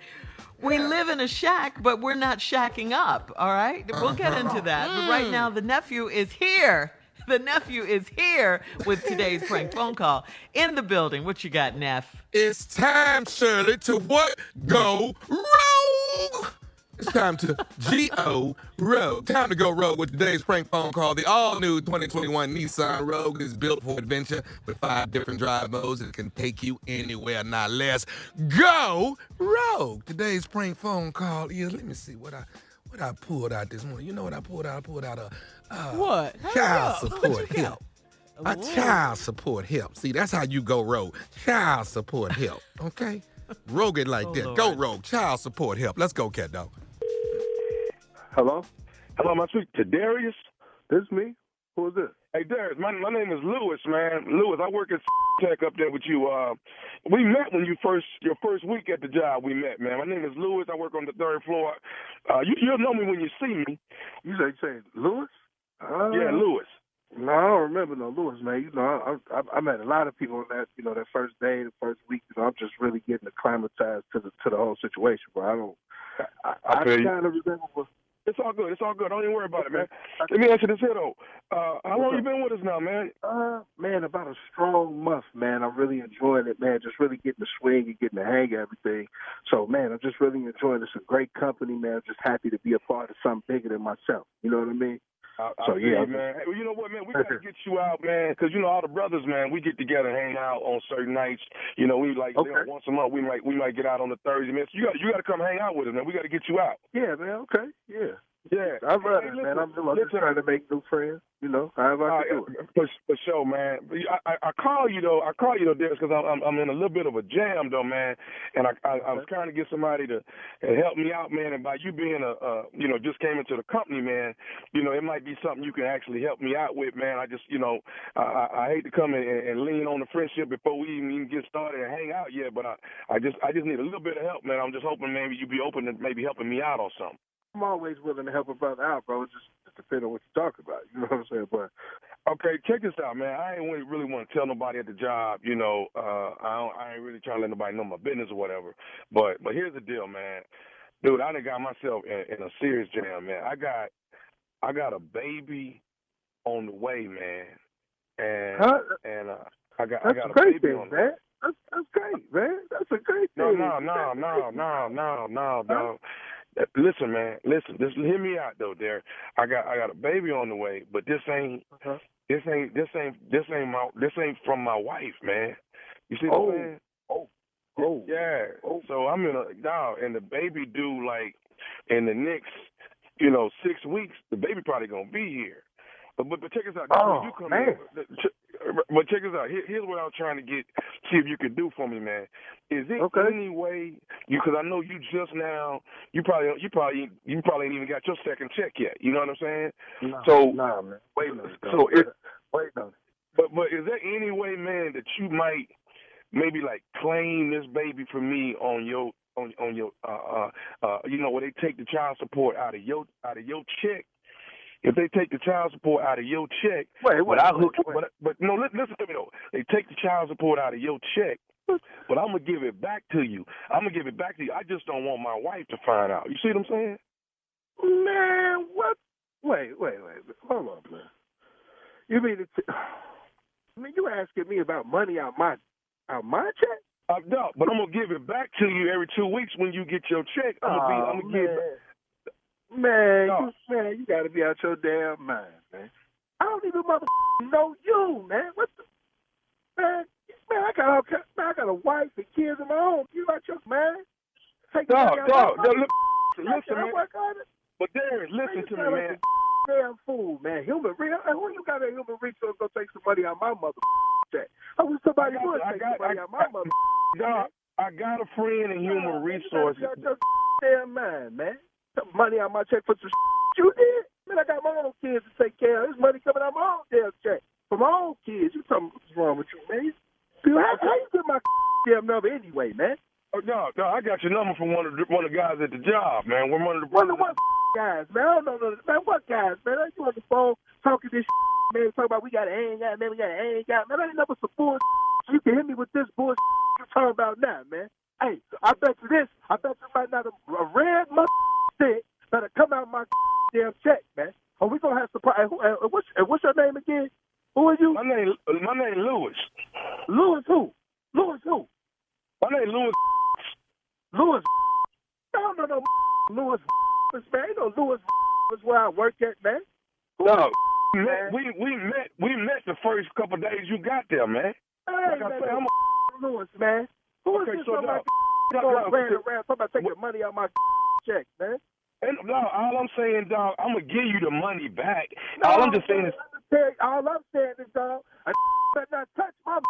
we live in a shack, but we're not shacking up, all right? We'll get into that. But right now, the nephew is here. The nephew is here with today's prank phone call in the building. What you got, Neff? It's time, Shirley, to what? Go rogue! It's time to G-O Rogue. Time to go rogue with today's prank phone call. The all-new 2021 Nissan Rogue is built for adventure with 5 different drive modes that can take you anywhere, not less. Go rogue! Today's prank phone call is, let me see what I pulled out this morning. You know what I pulled out? I pulled out what? Child support help. A child support help. See, that's how you go rogue. Child support help, okay? Rogue it like that. Lord. Go rogue. Child support help. Let's go, cat dog. Hello? Hello, am I speaking to Darius? This is me. Who is this? Hey, Darius, my name is Lewis, man. Lewis, I work at Tech up there with you. We met when your first week at the job we met, man. My name is Lewis. I work on the 3rd floor. You'll know me when you see me. You say Lewis? Yeah, Lewis. No, I don't remember no Lewis, man. You know, I met a lot of people on that, that first day, the first week. I'm just really getting acclimatized to the whole situation, bro. I kind of remember. It's all good. It's all good. Don't even worry about it, man. Let me ask you this here, though. How long you been with us now, man? Man, about a strong month, man. I'm really enjoying it, man. Just really getting the swing and getting the hang of everything. So, man, I'm just really enjoying this. It's a great company, man. I'm just happy to be a part of something bigger than myself. You know what I mean? Yeah, man. Hey, well, you know what, man? We got to get you out, man, because, all the brothers, man, we get together and hang out on certain nights. We once a month, we might get out on the Thursday, man. So you got to come hang out with us, man. We got to get you out. Yeah, man. Okay. Yeah. Yeah. I love it, man. I'm just trying to make new friends, however I can do it. For sure, man. I call you, though. Dennis, because I'm in a little bit of a jam, though, man. And I was trying to get somebody to help me out, man. And by you being just came into the company, man, it might be something you can actually help me out with, man. I just, I hate to come and lean on the friendship before we even get started and hang out yet. But I just need a little bit of help, man. I'm just hoping maybe you'd be open to maybe helping me out on something. I'm always willing to help a brother out, bro. It just depends on what you talk about. You know what I'm saying? But okay, check this out, man. I ain't really want to tell nobody at the job. I ain't really trying to let nobody know my business or whatever. But here's the deal, man. Dude, I done got myself in a serious jam, man. I got a baby on the way, man. And I got a baby on the way. That's great, man. That's a great thing. No, dog. Listen, man. Just hear me out though, Derek. I got a baby on the way, but this ain't from my wife, man. You see what I'm saying? Oh. Yeah. Oh. So I'm in and the baby due like in the next, 6 weeks. The baby probably gonna be here. But check us out. You come man. But check us out. Here's what I was trying to see if you could do for me, man. Is there any way because I know you just now you probably ain't even got your second check yet. You know what I'm saying? Nah, man. Wait a minute. Wait a minute. But is there any way, man, that you might maybe like claim this baby for me on your where they take the child support out of your check? If they take the child support out of your check, but no, listen to me though. They take the child support out of your check, but I'm gonna give it back to you. I just don't want my wife to find out. You see what I'm saying? Man, what? Wait. Hold on, man. You mean you asking me about money out my check? No, but I'm gonna give it back to you every 2 weeks when you get your check. I'm gonna give it back. Man, you got to be out your damn mind, man. I don't even know you, man. What the man? I got a wife and kids of my own. You out your man? Listen, man. But Darren, listen to me, man. Damn fool, man. Who you got a human resource go take some money out my mother check? I wish somebody would take some money out my mother. Dog, I got a friend in human resources. You out your damn mind, man. Money out my check for some you did? Man, I got my own kids to take care of. There's money coming out my own damn check for my own kids. You tell me what's wrong with you, man? You damn number anyway, man. Oh, no, I got your number from one of the guys at the job, man. We're one of the what guys, man? I don't know, man. What guys, man? You on the phone talking this man, talking about we got to hang out, man. We got to hang out, man. I ain't never some bullshit. You can hit me with this bullshit you're talking about now, man. Hey, I bet you this. I bet you right now a red stick better come out my damn check, man. Or we gonna have surprise. What's your name again? Who are you? My name Lewis. Lewis who? Lewis who? My name Lewis. Lewis. I don't know Lewis, man. You know Lewis is where I work at, man. No, man. We met the first couple of days you got there, man. Hey, like man, I'm Lewis, man. Who is this somebody around talking about taking money out my check, man? And, no, all I'm saying, dog, I'm going to give you the money back. No, all I'm just saying is... All I'm saying is, dog, I better not touch my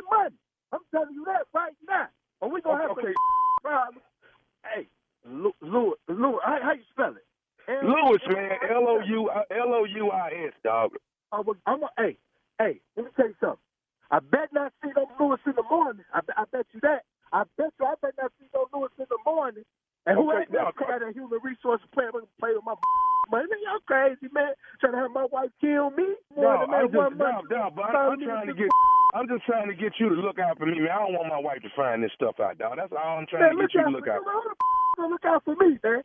money. I'm telling you that right now. Or we going to have a problem. Hey, Lewis, how you spell it? Lewis, man, Louis, dog. Hey, let me tell you something. I bet not see no Lewis in the morning. I bet you that. I bet not see no Lewis in the morning. And whoever got a human resource play with my money, y'all crazy, man. Trying to have my wife kill me? I'm just trying to get you to look out for me, man. I don't want my wife to find this stuff out, dog. That's all I'm trying to get you to look out for. Who gonna look out for me, man?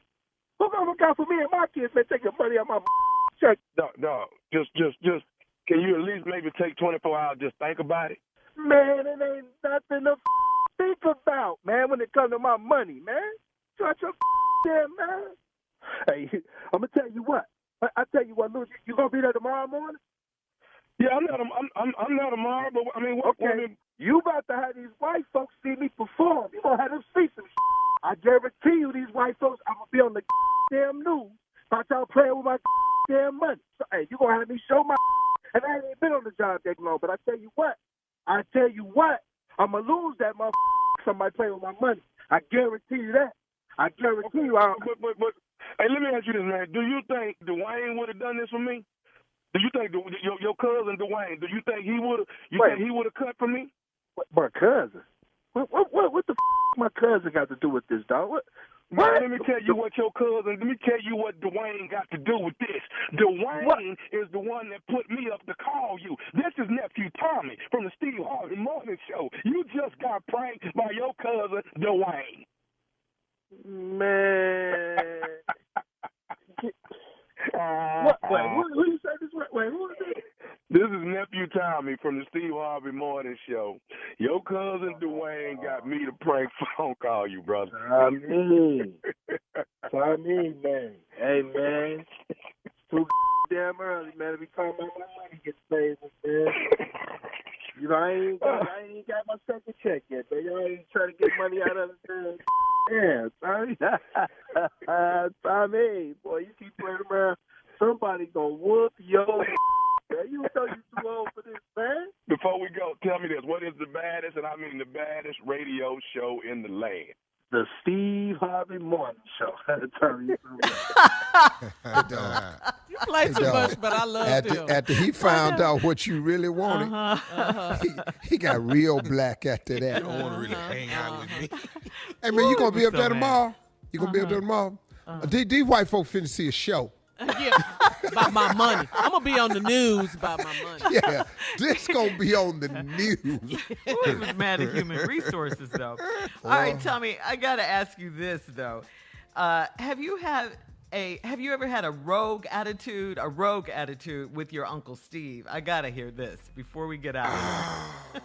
Who gonna look out for me and my kids, man, taking money out my check? Dog, just, can you at least maybe take 24 hours, just think about it? Man, it ain't nothing to think about, man, when it comes to my money, man. Shut your damn man. Hey, I'm gonna tell you what. I tell you what, Louis, you gonna be there tomorrow morning? Yeah, I'm not tomorrow, but I mean, what? Okay, you about to have these white folks see me perform. You gonna have them see some shit. I guarantee you, these white folks, I'm gonna be on the damn news about y'all playing with my damn money. So, hey, you gonna have me show my and I ain't been on the job that long, but I tell you what, I'm gonna lose that motherfucker. Somebody playing with my money. I guarantee you that. I guarantee you. But hey, let me ask you this, man. Do you think Dwayne would have done this for me? Do you think your cousin Dwayne? Do you think he would have? Think he would have cut for me? My cousin? What the my cousin got to do with this, dog? What? Let me tell you what Dwayne got to do with this. Dwayne is the one that put me up to call you. This is nephew Tommy from the Steve Harvey Morning Show. You just got pranked by your cousin Dwayne. Man. Who you say this? Wait, who is it? This is nephew Tommy from the Steve Harvey Morning Show. Your cousin Dwayne got me to prank phone call you, brother. I mean, man. Hey, man. Too damn early, man. To be talking about my money gets paid, man. You know, I ain't got my second check yet, but y'all ain't trying to get money out of it. Yeah, Tommy. Tommy, boy, you keep playing around. Somebody gonna whoop your you know you too old for this, man. Before we go, tell me this. What is the baddest, and I mean the baddest radio show in the land? The Steve Harvey Morning Show. Turn you You play too much, but I love him. After he found out what you really wanted, he got real black after that. You don't want to really hang out with me. Hey, man, you going to be up there tomorrow? You going to be up there tomorrow? These white folks finna see a show. Yeah, about my money. I'm going to be on the news about my money. Yeah, this going to be on the news. Ooh, he was mad at human resources, though. All right, Tommy, I got to ask you this, though. Have you ever had a rogue attitude with your Uncle Steve? I got to hear this before we get out of here.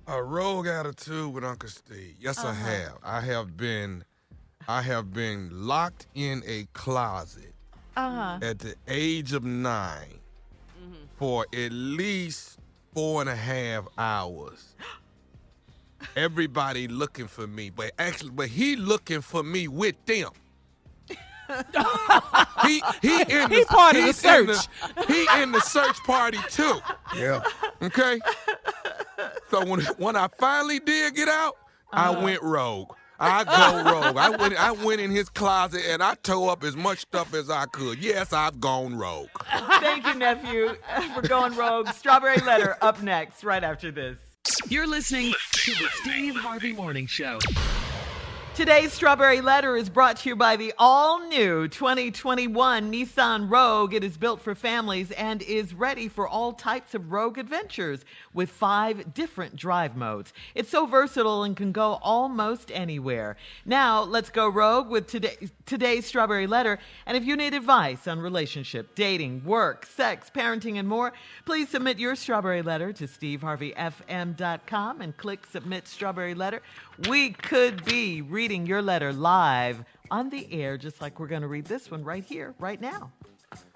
A rogue attitude with Uncle Steve. Yes, I have. I have been locked in a closet at the age of 9 for at least 4.5 hours. Everybody looking for me, but he looking for me with them. He part of the search. He in the search party too. Yeah. Okay. So when I finally did get out, I went rogue. I go rogue. I went in his closet and I tore up as much stuff as I could. Yes, I've gone rogue. Thank you, nephew, for going rogue. Strawberry Letter up next, right after this. You're listening to the Steve Harvey Morning Show. Today's Strawberry Letter is brought to you by the all-new 2021 Nissan Rogue. It is built for families and is ready for all types of Rogue adventures with 5 different drive modes. It's so versatile and can go almost anywhere. Now, let's go Rogue with today's Strawberry Letter. And if you need advice on relationship, dating, work, sex, parenting, and more, please submit your Strawberry Letter to steveharveyfm.com and click Submit Strawberry Letter. We could be reading your letter live on the air, just like we're going to read this one right here, right now.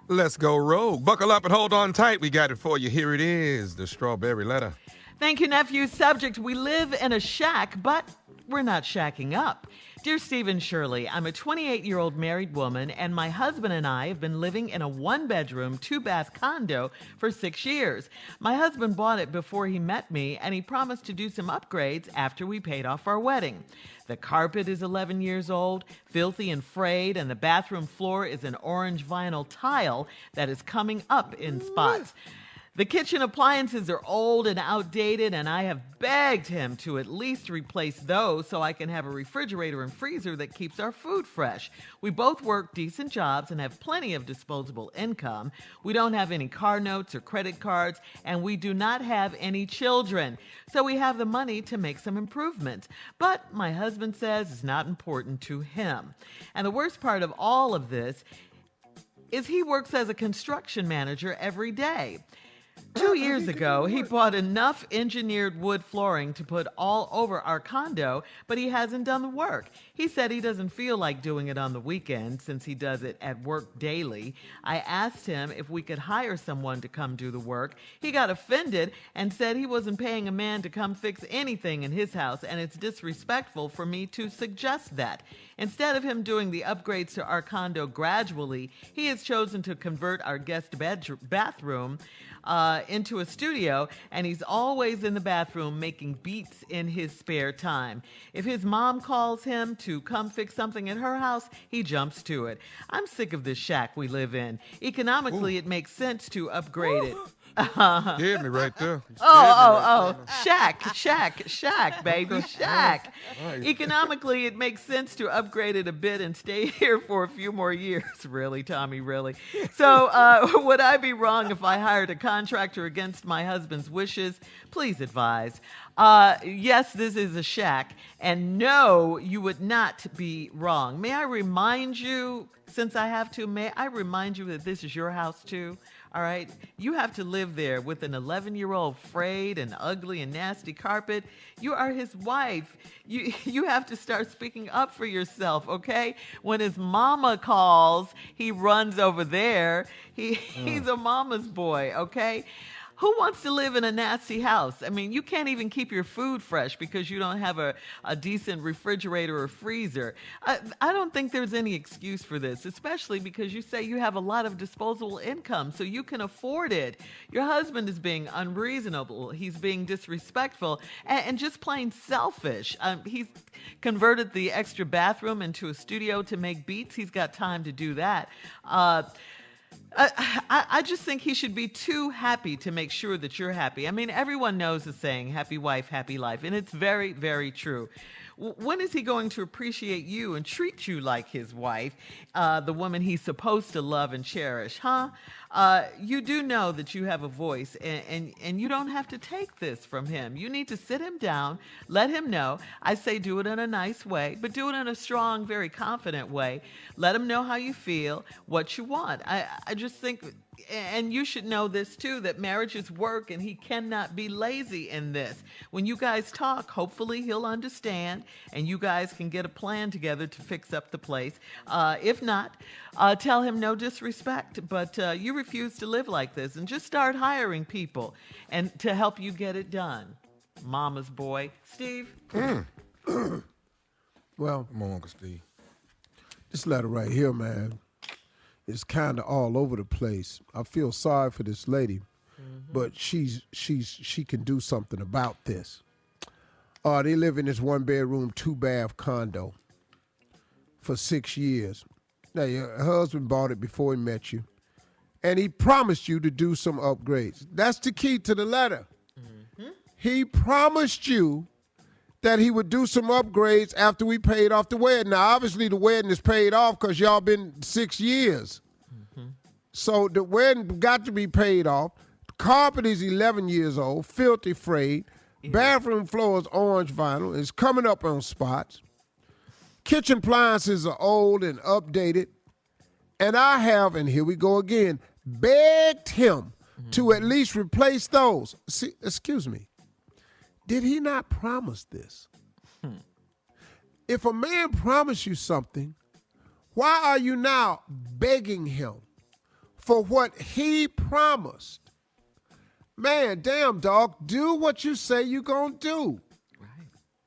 Let's go Rogue. Buckle up and hold on tight. We got it for you. Here it is, the Strawberry Letter. Thank you, nephew. Subject: we live in a shack, but we're not shacking up. Dear Steve and Shirley, I'm a 28-year-old married woman, and my husband and I have been living in a 1-bedroom, 2-bath condo for 6 years. My husband bought it before he met me, and he promised to do some upgrades after we paid off our wedding. The carpet is 11 years old, filthy and frayed, and the bathroom floor is an orange vinyl tile that is coming up in spots. The kitchen appliances are old and outdated, and I have begged him to at least replace those so I can have a refrigerator and freezer that keeps our food fresh. We both work decent jobs and have plenty of disposable income. We don't have any car notes or credit cards, and we do not have any children. So we have the money to make some improvements. But my husband says it's not important to him. And the worst part of all of this is he works as a construction manager every day. 2 years ago, he bought enough engineered wood flooring to put all over our condo, but he hasn't done the work. He said he doesn't feel like doing it on the weekend since he does it at work daily. I asked him if we could hire someone to come do the work. He got offended and said he wasn't paying a man to come fix anything in his house, and it's disrespectful for me to suggest that. Instead of him doing the upgrades to our condo gradually, he has chosen to convert our guest bathroom into a studio, and he's always in the bathroom making beats in his spare time. If his mom calls him to come fix something in her house, he jumps to it. I'm sick of this shack we live in. Economically, it makes sense to upgrade it. Scared me right there. Shack, baby, shack. Economically, it makes sense to upgrade it a bit and stay here for a few more years. Really, Tommy, really. So would I be wrong if I hired a contractor against my husband's wishes? Please advise. Yes, this is a shack, and no, you would not be wrong. May I remind you, since I have to, that this is your house too? All right, you have to live there with an 11-year-old frayed and ugly and nasty carpet. You are his wife. You have to start speaking up for yourself, okay? When his mama calls, he runs over there. He's a mama's boy, okay? Who wants to live in a nasty house? I mean, you can't even keep your food fresh because you don't have a decent refrigerator or freezer. I don't think there's any excuse for this, especially because you say you have a lot of disposable income, so you can afford it. Your husband is being unreasonable. He's being disrespectful and just plain selfish. He's converted the extra bathroom into a studio to make beats. He's got time to do that. I just think he should be too happy to make sure that you're happy. I mean, everyone knows the saying, happy wife, happy life, and it's very, very true. When is he going to appreciate you and treat you like his wife, the woman he's supposed to love and cherish, huh? You do know that you have a voice, and you don't have to take this from him. You need to sit him down, let him know. I say do it in a nice way, but do it in a strong, very confident way. Let him know how you feel, what you want. I just think, and you should know this too, that marriage is work, and he cannot be lazy in this. When you guys talk, hopefully he'll understand, and you guys can get a plan together to fix up the place. If not, tell him no disrespect, but you refuse to live like this, and just start hiring people and to help you get it done. Mama's boy. Steve? Well, come on, Uncle Steve. This letter right here, man, is kind of all over the place. I feel sorry for this lady, but she can do something about this. They live in this 1-bedroom, 2-bath condo for 6 years. Now, your husband bought it before he met you, and he promised you to do some upgrades. That's the key to the letter. He promised you that he would do some upgrades after we paid off the wedding. Now, obviously, the wedding is paid off because y'all been 6 years. Mm-hmm. So the wedding got to be paid off. The carpet is 11 years old, filthy frayed. Yeah. Bathroom floor is orange vinyl. It's coming up on spots. Kitchen appliances are old and updated. And I have, and here we go again, begged him to at least replace those. See, excuse me. Did he not promise this? If a man promised you something, why are you now begging him for what he promised? Man, damn, dog, do what you say you're going to do. Right.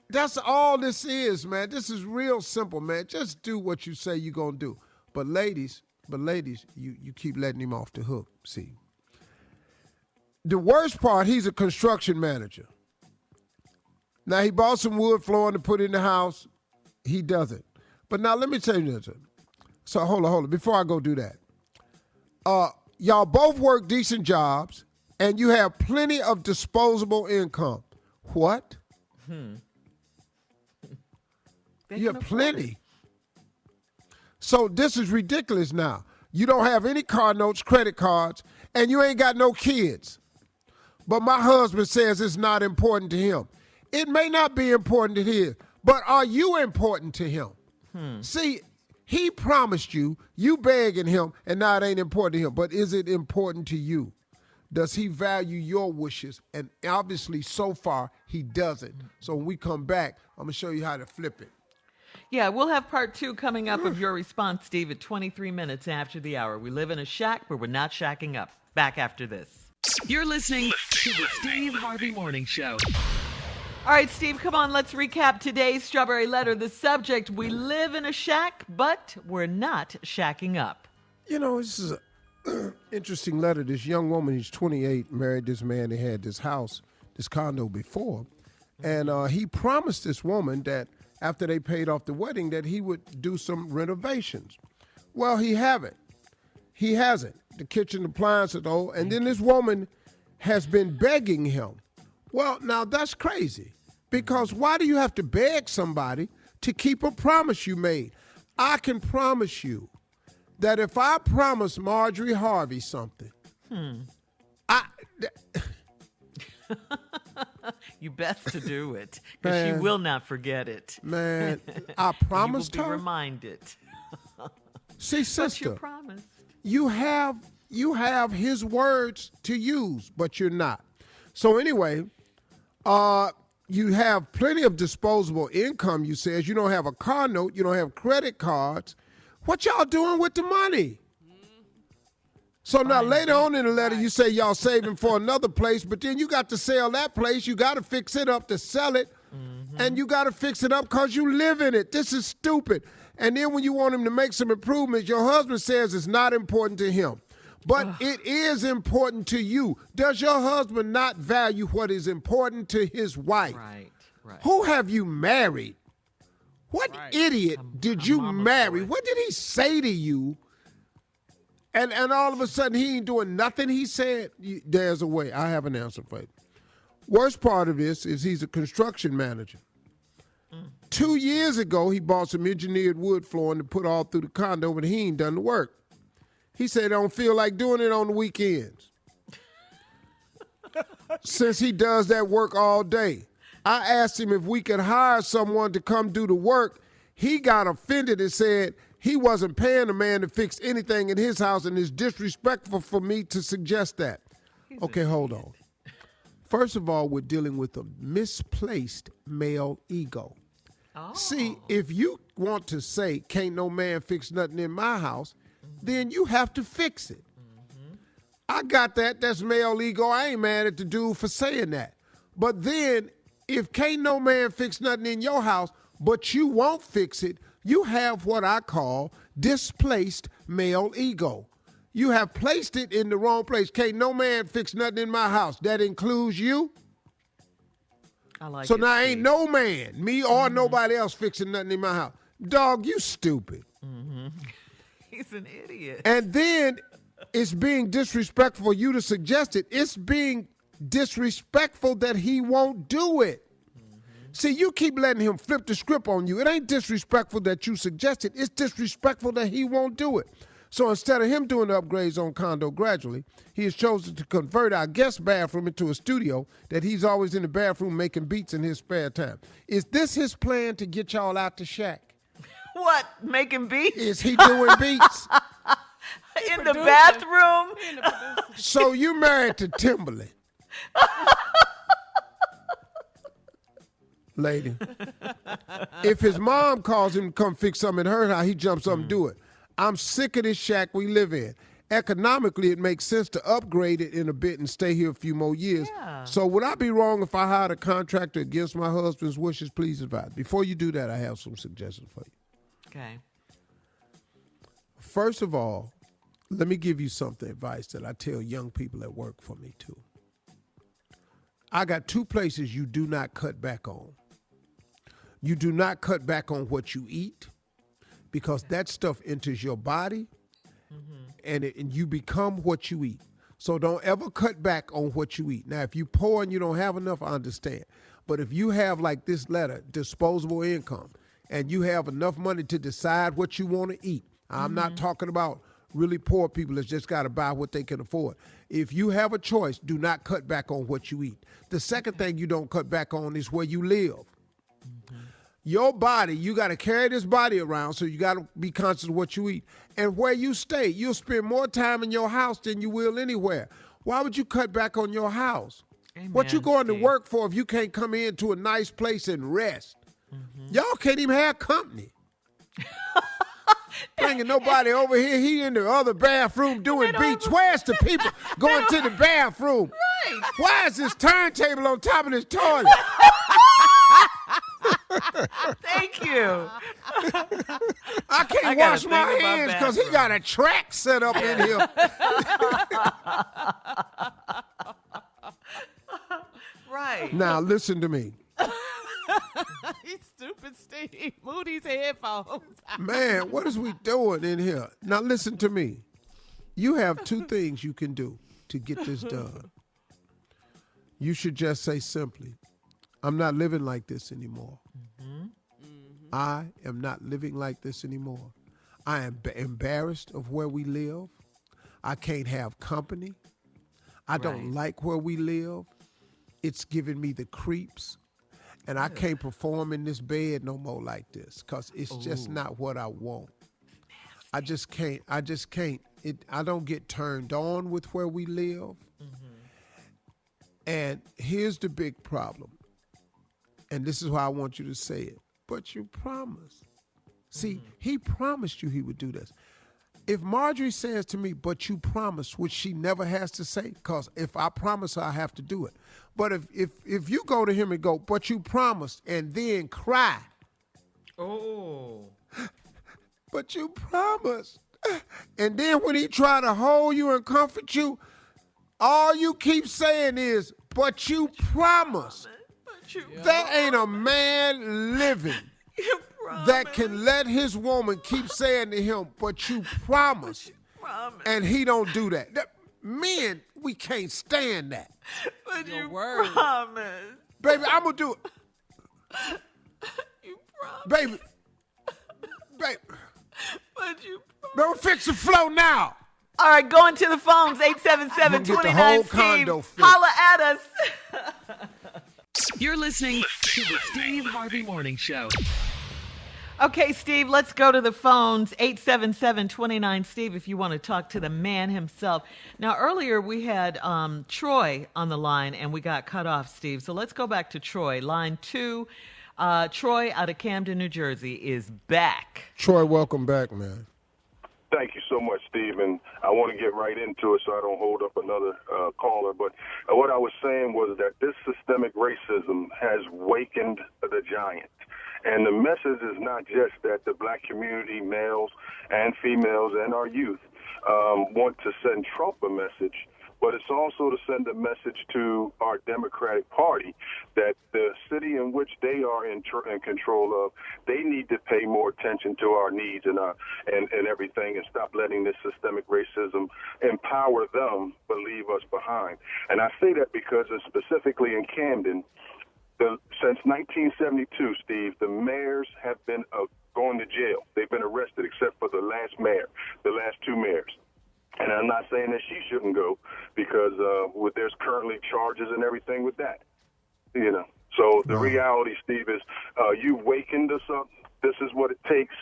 That's all this is, man. This is real simple, man. Just do what you say you're going to do. But ladies, you keep letting him off the hook, see. The worst part, he's a construction manager. Now, he bought some wood flooring to put in the house. He doesn't. But now, let me tell you this. So, hold on. Before I go do that. Y'all both work decent jobs, and you have plenty of disposable income. What? You have plenty. So, this is ridiculous now. You don't have any car notes, credit cards, and you ain't got no kids. But my husband says it's not important to him. It may not be important to him, but are you important to him? See, he promised you begging him, and now it ain't important to him. But is it important to you? Does he value your wishes? And obviously, so far, he doesn't. So when we come back, I'm going to show you how to flip it. Yeah, we'll have part 2 coming up of your response, Steve, at 23 minutes after the hour. We live in a shack, but we're not shacking up. Back after this. You're listening to the Steve Harvey Morning Show. All right, Steve, come on. Let's recap today's Strawberry Letter. The subject, we live in a shack, but we're not shacking up. You know, this is an interesting letter. This young woman, she's 28, married this man. They had this house, this condo before. And he promised this woman that after they paid off the wedding that he would do some renovations. Well, he haven't. He hasn't. The kitchen appliances, though. And then this woman has been begging him. Well, now that's crazy. Because why do you have to beg somebody to keep a promise you made? I can promise you that if I promise Marjorie Harvey something, You best to do it, because she will not forget it. Man, I promised you will be her. Reminded. See, sister, but you promised. You have his words to use, but you're not. So anyway, you have plenty of disposable income, you says. You don't have a car note. You don't have credit cards. What y'all doing with the money? So now later on in the letter, you say y'all saving for another place, but then you got to sell that place. You got to fix it up to sell it, and you got to fix it up because you live in it. This is stupid. And then when you want him to make some improvements, your husband says it's not important to him. But it is important to you. Does your husband not value what is important to his wife? Right. Who have you married? What idiot did you marry? Boy. What did he say to you? And all of a sudden, he ain't doing nothing. He said, there's a way. I have an answer for you. Worst part of this is he's a construction manager. 2 years ago, he bought some engineered wood flooring to put all through the condo, but he ain't done the work. He said, I don't feel like doing it on the weekends. Since he does that work all day. I asked him if we could hire someone to come do the work. He got offended and said he wasn't paying a man to fix anything in his house, and it's disrespectful for me to suggest that. Okay, hold on. First of all, we're dealing with a misplaced male ego. See, if you want to say, can't no man fix nothing in my house, then you have to fix it. I got that. That's male ego. I ain't mad at the dude for saying that. But then, if can't no man fix nothing in your house, but you won't fix it, you have what I call displaced male ego. You have placed it in the wrong place. Can't no man fix nothing in my house. That includes you. I like so it, now Steve. ain't no man, me or nobody else fixing nothing in my house. Dog, you stupid. He's an idiot. And then it's being disrespectful for you to suggest it. It's being disrespectful that he won't do it. See, you keep letting him flip the script on you. It ain't disrespectful that you suggested. It's disrespectful that he won't do it. So instead of him doing the upgrades on condo gradually, he has chosen to convert our guest bathroom into a studio that he's always in the bathroom making beats in his spare time. Is this his plan to get y'all out the shack? What, making beats? Is he doing beats? In the bathroom? So you married to Timberland. Lady, if his mom calls him to come fix something at her house, he jumps up and do it. I'm sick of this shack we live in. Economically, it makes sense to upgrade it in a bit and stay here a few more years. Yeah. So would I be wrong if I hired a contractor against my husband's wishes? Please advise. Before you do that, I have some suggestions for you. Okay. First of all, let me give you something advice that I tell young people that work for me too. I got two places you do not cut back on. You do not cut back on what you eat, because that stuff enters your body and you become what you eat. So don't ever cut back on what you eat. Now, if you're poor and you don't have enough, I understand. But if you have, like this letter, disposable income, and you have enough money to decide what you want to eat, I'm not talking about really poor people that just got to buy what they can afford. If you have a choice, do not cut back on what you eat. The second thing you don't cut back on is where you live. Your body, you got to carry this body around, so you got to be conscious of what you eat. And where you stay, you'll spend more time in your house than you will anywhere. Why would you cut back on your house? Amen, what you going Steve. to work for if you can't come into a nice place and rest? Y'all can't even have company. Bringing nobody over here. He in the other bathroom doing beats. Where's the people going to the bathroom? Right. Why is this turntable on top of this toilet? Thank you. I can't wash my hands because he got a track set up in here. Right. Now, listen to me. He's stupid, Steve. Move these headphones. Man, what is we doing in here? Now, listen to me. You have two things you can do to get this done. You should just say simply, I'm not living like this anymore. I am not living like this anymore. I am embarrassed of where we live. I can't have company. I don't like where we live. It's giving me the creeps. And I can't perform in this bed no more like this because it's just not what I want. I just can't. I don't get turned on with where we live. And here's the big problem. And this is why I want you to say it. But you promised. See, he promised you he would do this. If Marjorie says to me, but you promised, which she never has to say, because if I promise her, I have to do it. But if you go to him and go, but you promised, and then cry. Oh. But you promised. And then when he try to hold you and comfort you, all you keep saying is, but you promised. That ain't a man living that can let his woman keep saying to him, but you promised. And he don't do that. Men, we can't stand that. But you promised. Baby, I'm going to do it. You promised. Baby. But you promised. Baby, fix the flow now. All right, going to the phones, 877-29-STEVE. Holla at us. You're listening to the Steve Harvey Morning Show. Okay, Steve, let's go to the phones, 877-29-STEVE, if you want to talk to the man himself. Now, earlier we had Troy on the line, and we got cut off, Steve. So let's go back to Troy. Line 2, Troy out of Camden, New Jersey, is back. Troy, welcome back, man. Thank you so much, Steve. And I want to get right into it so I don't hold up another caller. But what I was saying was that this systemic racism has wakened the giant. And the message is not just that the black community, males and females and our youth, want to send Trump a message, but it's also to send a message to our Democratic Party that the city in which they are in control of, they need to pay more attention to our needs and everything, and stop letting this systemic racism empower them but leave us behind. And I say that because specifically in Camden, since 1972, Steve, the mayors have been going to jail. They've been arrested, except for the last mayor, the last two mayors. And I'm not saying that she shouldn't go, because there's currently charges and everything with that. You know. So the reality, Steve, is you've wakened us up. This is what it takes.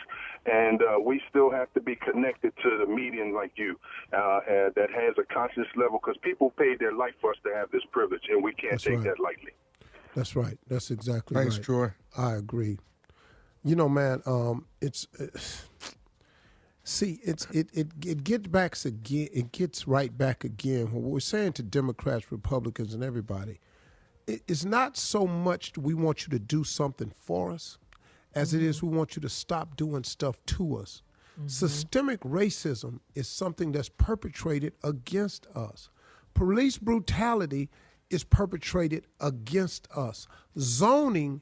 And we still have to be connected to the median like you that has a conscious level, because people paid their life for us to have this privilege, and we can't take that lightly. That's right. That's exactly Thanks, right. Troy. I agree. You know, man, it gets back again. It gets right back again. What we're saying to Democrats, Republicans, and everybody, it's not so much we want you to do something for us, as it is we want you to stop doing stuff to us. Mm-hmm. Systemic racism is something that's perpetrated against us. Police brutality is perpetrated against us. Zoning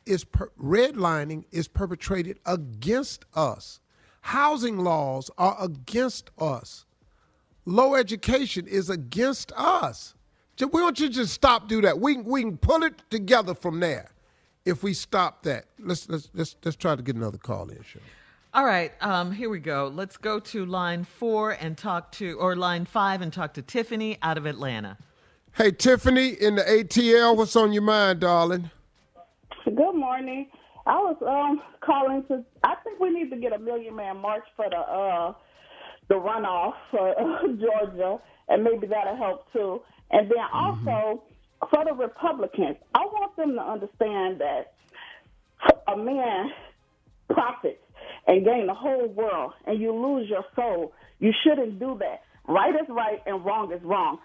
is redlining is perpetrated against us. Housing laws are against us. Low education is against us. We want you to just stop do that. We can pull it together from there if we stop that. Let's try to get another call in, Shirley. All right, here we go. Let's go to line 4 and line 5 and talk to Tiffany out of Atlanta. Hey, Tiffany in the ATL, what's on your mind, darling? Good morning. I was calling to. I think we need to get a million-man march for the runoff for Georgia, and maybe that'll help too. And then also for the Republicans, I want them to understand that a man profits and gain the whole world, and you lose your soul. You shouldn't do that. Right is right, and wrong is wrong.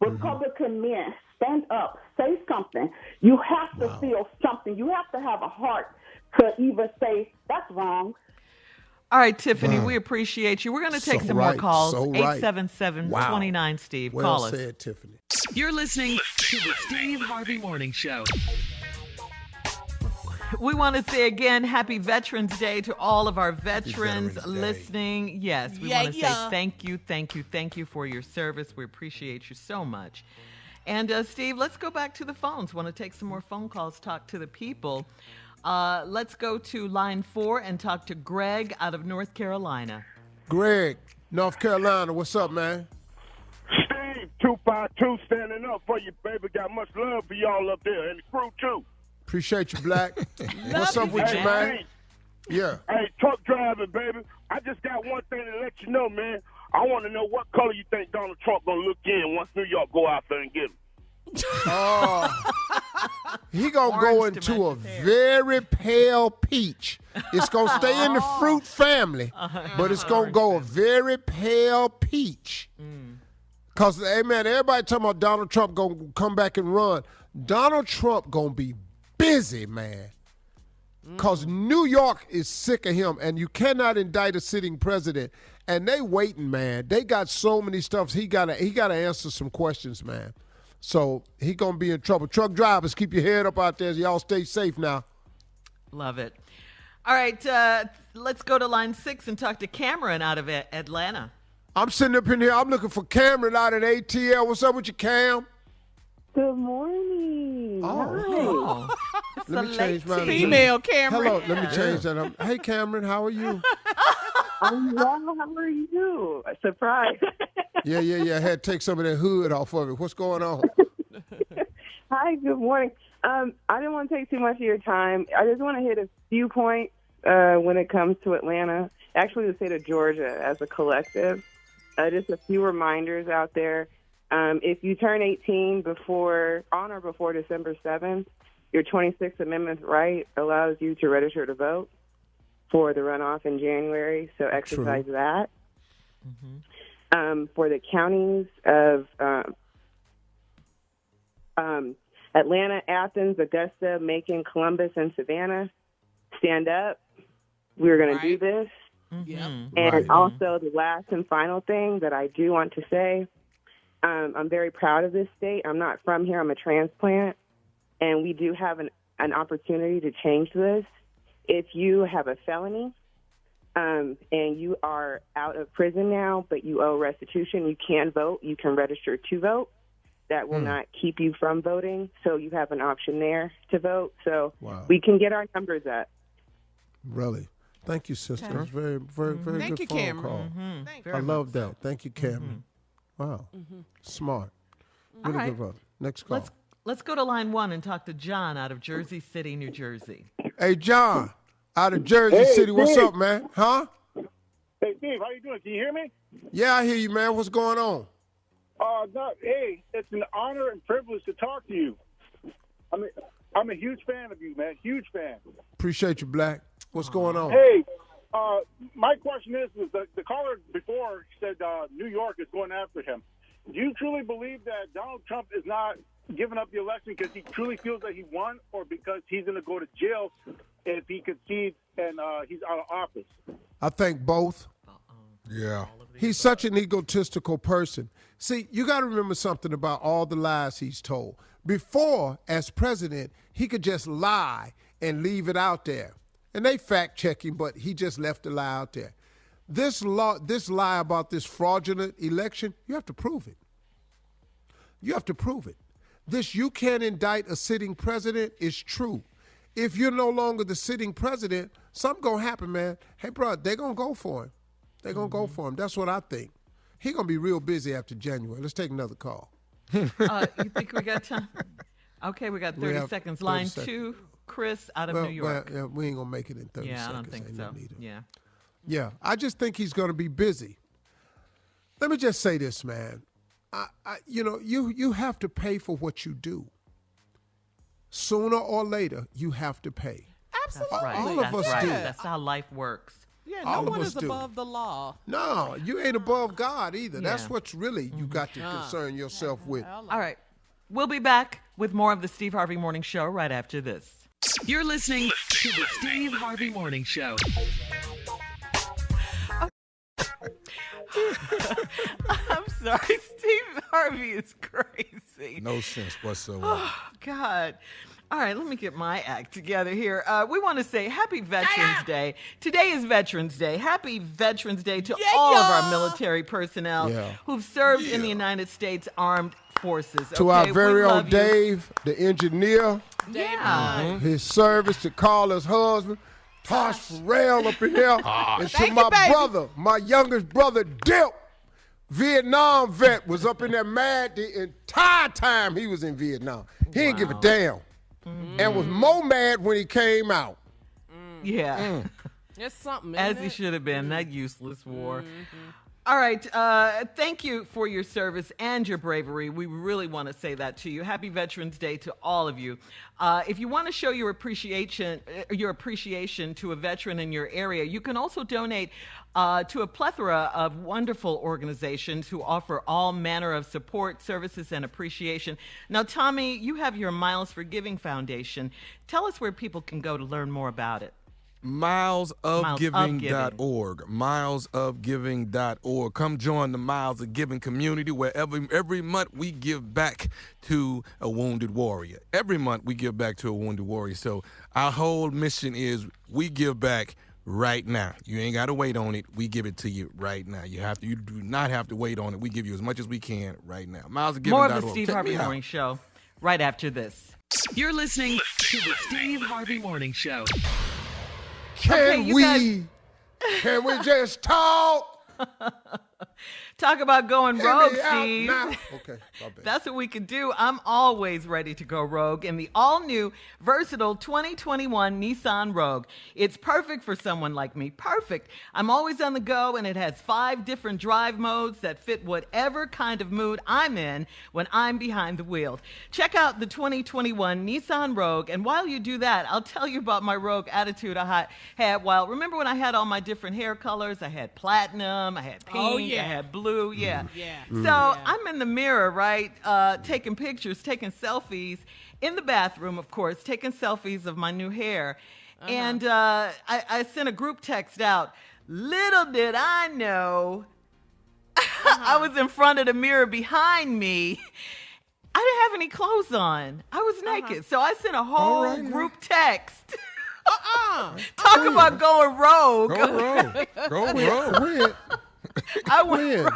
Republican men, stand up, say something. You have to feel something. You have to have a heart to even say, that's wrong. All right, Tiffany, we appreciate you. We're going to take some more calls. 877-29 Steve. Call us. Well said, Tiffany. You're listening to the Steve Harvey Morning Show. We want to say again, happy Veterans Day to all of our veterans listening. Yes, we want to say thank you for your service. We appreciate you so much. And Steve, let's go back to the phones. Want to take some more phone calls, talk to the people. Let's go to line 4 and talk to Greg out of North Carolina. Greg, North Carolina, what's up, man? Steve, 252 standing up for you, baby. Got much love for y'all up there, and the crew, too. Appreciate you, Black. What's up with you, man? Yeah. Hey, truck driving, baby. I just got one thing to let you know, man. I want to know what color you think Donald Trump going to look in once New York go out there and get him. He going to go into a very pale peach. It's going to stay in the fruit family, but it's going to go a very pale peach. Because, hey, man, everybody talking about Donald Trump going to come back and run. Donald Trump going to be busy, man, because New York is sick of him, and you cannot indict a sitting president. And they waiting, man. They got so many stuff. He gotta answer some questions, man. So he gonna be in trouble. Truck drivers, keep your head up out there. Y'all stay safe now. Love it. All right, let's go to line 6 and talk to Cameron out of Atlanta. I'm sitting up in here. I'm looking for Cameron out at ATL. What's up with you, Cam? Good morning. Oh. Let me change my female Cameron. Hello, let me change that. Hey, Cameron, how are you? I'm well. How are you? Surprise. Yeah. I had to take some of that hood off of it. What's going on? Hi, good morning. I didn't want to take too much of your time. I just want to hit a few points when it comes to Atlanta, actually the state of Georgia as a collective. Just a few reminders out there. If you turn 18 on or before December 7th, your 26th Amendment right allows you to register to vote for the runoff in January, so exercise that. For the counties of Atlanta, Athens, Augusta, Macon, Columbus, and Savannah, stand up. We're going to do this. And also the last and final thing that I do want to say, I'm very proud of this state. I'm not from here. I'm a transplant, and we do have an opportunity to change this. If you have a felony and you are out of prison now, but you owe restitution, you can vote. You can register to vote. That will not keep you from voting, so you have an option there to vote. So we can get our numbers up. Really? Thank you, sister. It's very, very, very Thank good you, phone Cameron. call. I love that. Thank you, Cameron. Wow. Smart. Really good vote. Next call. Let's go to line 1 and talk to John out of Jersey City, New Jersey. Hey, John, out of Jersey City. What's Steve. up, man? Huh? Hey, Steve, how you doing? Can you hear me? Yeah, I hear you, man. What's going on? No, hey, it's an honor and privilege to talk to you. I'm a huge fan of you, man. Huge fan. Appreciate you, Black. What's going on? Hey, my question is the caller before said New York is going after him. Do you truly believe that Donald Trump is not giving up the election because he truly feels that he won, or because he's going to go to jail if he concedes and he's out of office? I think both. Yeah. He's such an egotistical person. See, you got to remember something about all the lies he's told. Before, as president, he could just lie and leave it out there. And they fact-check him, but he just left the lie out there. This lie about this fraudulent election, you have to prove it. You have to prove it. This you can't indict a sitting president is true. If you're no longer the sitting president, something going to happen, man. Hey, bro, they're going to go for him. They're going to go for him. That's what I think. He's going to be real busy after January. Let's take another call. You think we got time? Okay, we got 30 seconds. Line 2, Chris out of New York. Well, we ain't going to make it in 30 seconds. Yeah, I don't think so. Yeah, I just think he's going to be busy. Let me just say this, man. You have to pay for what you do. Sooner or later, you have to pay. Absolutely. All of us do. That's how life works. Yeah, no one is above the law. No, you ain't above God either. Yeah. That's what's really you got to concern yourself with. All right. We'll be back with more of the Steve Harvey Morning Show right after this. You're listening to the Steve Harvey Morning Show. I'm sorry. Steve Harvey is crazy. No sense whatsoever. Oh, God. All right, let me get my act together here. We want to say Happy Veterans Day. Today is Veterans Day. Happy Veterans Day to all of our military personnel who've served in the United States Armed Forces. To our very own Dave, the engineer. His service to Carla's husband. Tosh Farrell up in there. And to my brother, my youngest brother, Dip. Vietnam vet was up in there mad the entire time he was in Vietnam. He didn't give a damn. And was more mad when he came out. Yeah. It's something, as he should have been, that useless war. All right. Thank you for your service and your bravery. We really want to say that to you. Happy Veterans Day to all of you. If you want to show your appreciation to a veteran in your area, you can also donate to a plethora of wonderful organizations who offer all manner of support, services, and appreciation. Now, Tommy, you have your Miles for Giving Foundation. Tell us where people can go to learn more about it. Milesofgiving.org. Milesofgiving.org. Come join the Miles of Giving community where every month we give back to a wounded warrior. Every month we give back to a wounded warrior. So our whole mission is we give back right now. You ain't got to wait on it. We give it to you right now. You do not have to wait on it. We give you as much as we can right now. Milesofgiving.org. More of the Steve Harvey Morning Show right after this. You're listening to the Steve Harvey Morning Show. Can we just talk? Talk about going rogue, Steve. Okay, that's what we can do. I'm always ready to go rogue in the all-new, versatile 2021 Nissan Rogue. It's perfect for someone like me. Perfect. I'm always on the go, and it has 5 different drive modes that fit whatever kind of mood I'm in when I'm behind the wheel. Check out the 2021 Nissan Rogue, and while you do that, I'll tell you about my Rogue attitude I had. Well, remember when I had all my different hair colors? I had platinum, I had pink, I had blue. So I'm in the mirror, right, taking pictures, taking selfies in the bathroom, of course, taking selfies of my new hair. And I sent a group text out. Little did I know I was in front of the mirror behind me. I didn't have any clothes on. I was naked. So I sent a whole group text. Talk about going rogue. Go rogue. I went rogue.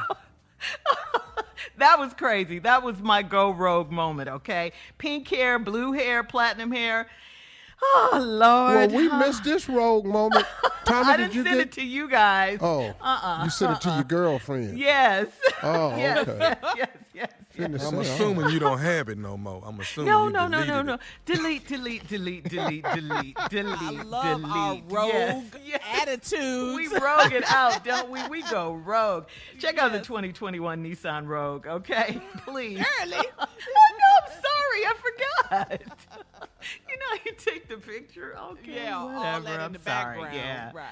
That was crazy. That was my go rogue moment, okay? Pink hair, blue hair, platinum hair. Oh, Lord. Well, we missed this rogue moment. Tommy, I didn't send it to you guys. Oh. You sent it to your girlfriend. Yes. Oh, yes, okay. Yes. I'm assuming you don't have it no more. I'm assuming No. Delete. I love our rogue attitudes. We rogue it out, don't we? We go rogue. Check out the 2021 Nissan Rogue, okay? Please. Early. Oh, no, I'm sorry. I forgot. You know, you take the picture. Okay, yeah, whatever. all that in I'm the sorry. background. Yeah. Right.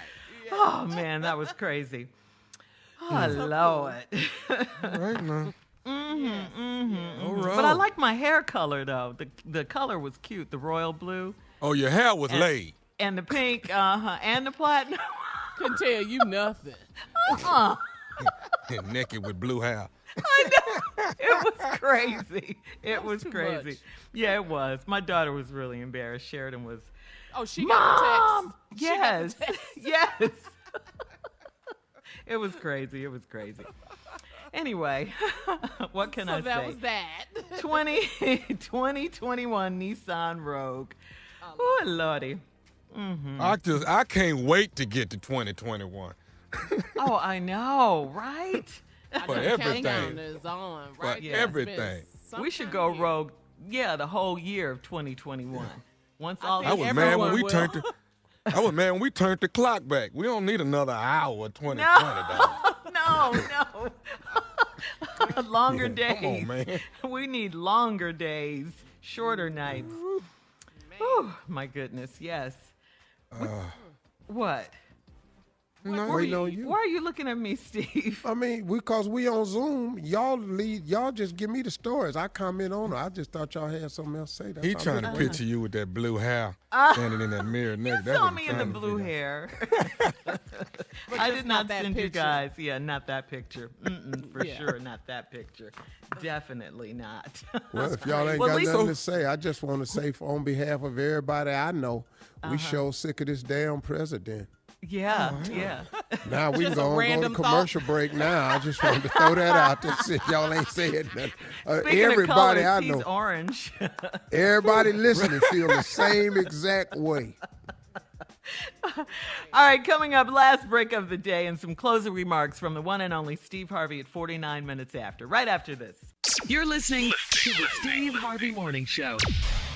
Yeah. Oh, man, that was crazy. Oh, Lord. Right now. But I like my hair color, though. The color was cute, the royal blue. Oh, your hair was laid. And the pink, and the platinum. Couldn't tell you nothing. And naked with blue hair. I know. It was crazy. It was crazy. Much. Yeah, it was. My daughter was really embarrassed. Sheridan was. Oh, she got the text. Yes. She got the text. Yes. It was crazy. Anyway, what can I say? So that was that. 2021 Nissan Rogue. Oh, Lordy. I can't wait to get to 2021. Oh, I know, right? For everything. Countdown is on, right? For everything. We should go rogue, the whole year of 2021. Once all I was mad when we turned the I was mad when we turned the clock back. We don't need another hour of 2020, No. Longer days. Come on, man. We need longer days, shorter nights. Oh, my goodness, yes. What? Waiting on you. Why are you looking at me, Steve? I mean, because we on Zoom, y'all just give me the stories. I comment on it. I just thought y'all had something else to say. That's He all trying I'm to doing. picture you with that blue hair standing in that mirror neck. You saw me in the blue hair. I did not send you guys. Yeah, not that picture. For sure, not that picture. Definitely not. Well, if y'all ain't got nothing to say, I just want to say on behalf of everybody I know, we sure sick of this damn president. Yeah. Now we can go to commercial break now. I just wanted to throw that out there since y'all ain't saying nothing. Everybody of colors, I know. he's orange. Everybody listening feel the same exact way. All right, coming up, last break of the day and some closing remarks from the one and only Steve Harvey at 49 minutes after. Right after this. You're listening to the Steve Harvey Morning Show.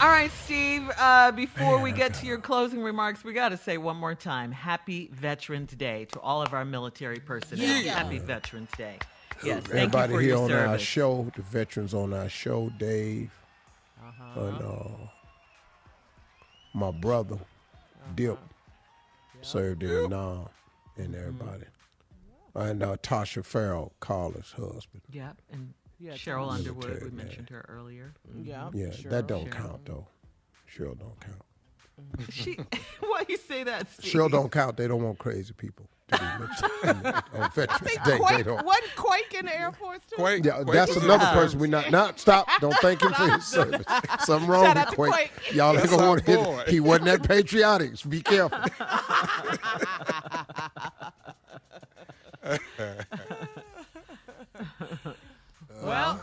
All right, Steve, before we get to your closing remarks, we got to say one more time, Happy Veterans Day to all of our military personnel. Yeah. Happy Veterans Day. Yes, thank Everybody you for here your on service. our show, the veterans on our show, Dave, and my brother, Dip, served in Vietnam, and everybody. And Tasha Farrell, Carla's husband. Yep, and Cheryl Underwood, military we man. mentioned her earlier. Yeah, That don't count, though. Cheryl don't count. Why you say that, Steve? Cheryl don't count. They don't want crazy people to be mentioned on Veterans Day. They don't. Wasn't Quake in the Air Force, too? Quake. Yeah, that's another person we not stop. Don't thank him for his service. Something wrong Shout with out to Quake. Quake. Y'all ain't gonna want to boy. hit. He wasn't that patriotic. So be careful. Well,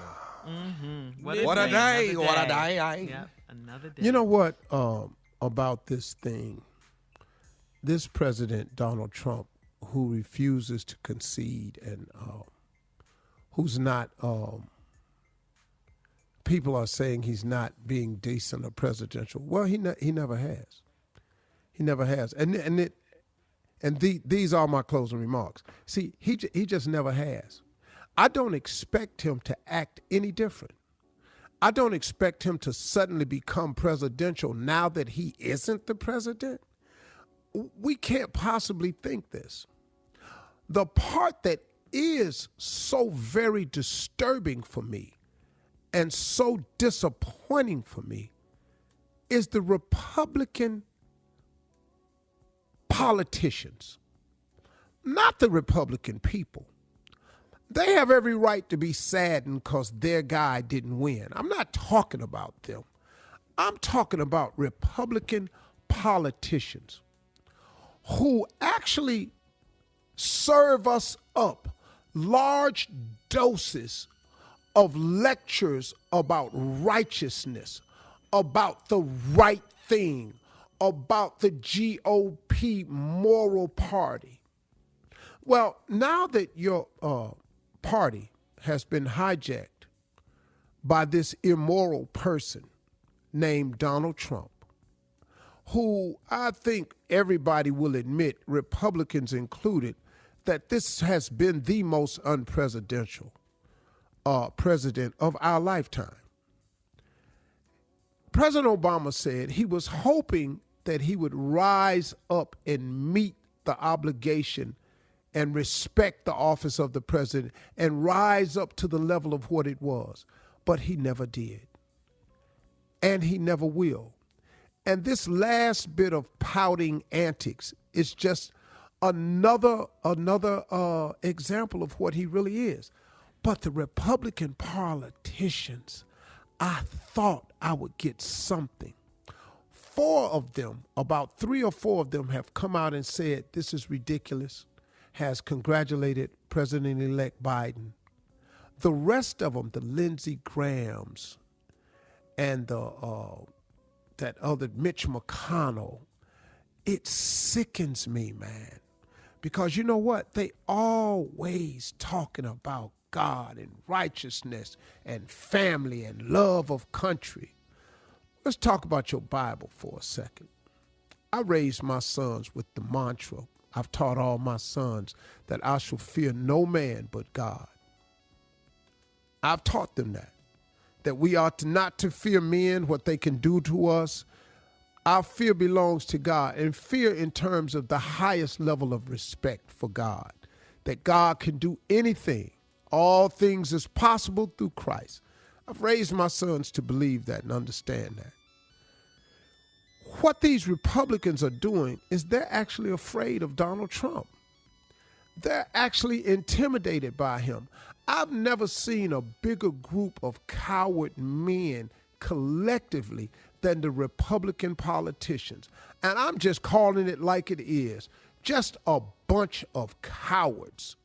What a day. Yeah, another day. You know what about this thing? This President Donald Trump, who refuses to concede and who's not, people are saying he's not being decent or presidential. Well, he never has. He never has. These are my closing remarks. See, he just never has. I don't expect him to act any different. I don't expect him to suddenly become presidential now that he isn't the president. We can't possibly think this. The part that is so very disturbing for me and so disappointing for me is the Republican politicians, not the Republican people. They have every right to be saddened because their guy didn't win. I'm not talking about them. I'm talking about Republican politicians who actually serve us up large doses of lectures about righteousness, about the right thing, about the GOP moral party. Well, now that your party has been hijacked by this immoral person named Donald Trump, who I think everybody will admit, Republicans included, that this has been the most unpresidential president of our lifetime. President Obama said he was hoping that he would rise up and meet the obligation and respect the office of the president and rise up to the level of what it was. But he never did. And he never will. And this last bit of pouting antics is just another example of what he really is. But the Republican politicians, I thought I would get something. 4 of them, about 3 or 4 of them have come out and said this is ridiculous, has congratulated President-elect Biden. The rest of them, the Lindsey Grahams and that other Mitch McConnell, it sickens me, man. Because you know what? They always talking about God and righteousness and family and love of country. Let's talk about your Bible for a second. I raised my sons with the mantra. I've taught all my sons that I shall fear no man but God. I've taught them that we ought not to fear men, what they can do to us. Our fear belongs to God, and fear in terms of the highest level of respect for God, that God can do anything. All things is possible through Christ. I've raised my sons to believe that and understand that. What these Republicans are doing is they're actually afraid of Donald Trump. They're actually intimidated by him. I've never seen a bigger group of coward men collectively than the Republican politicians. And I'm just calling it like it is. Just a bunch of cowards.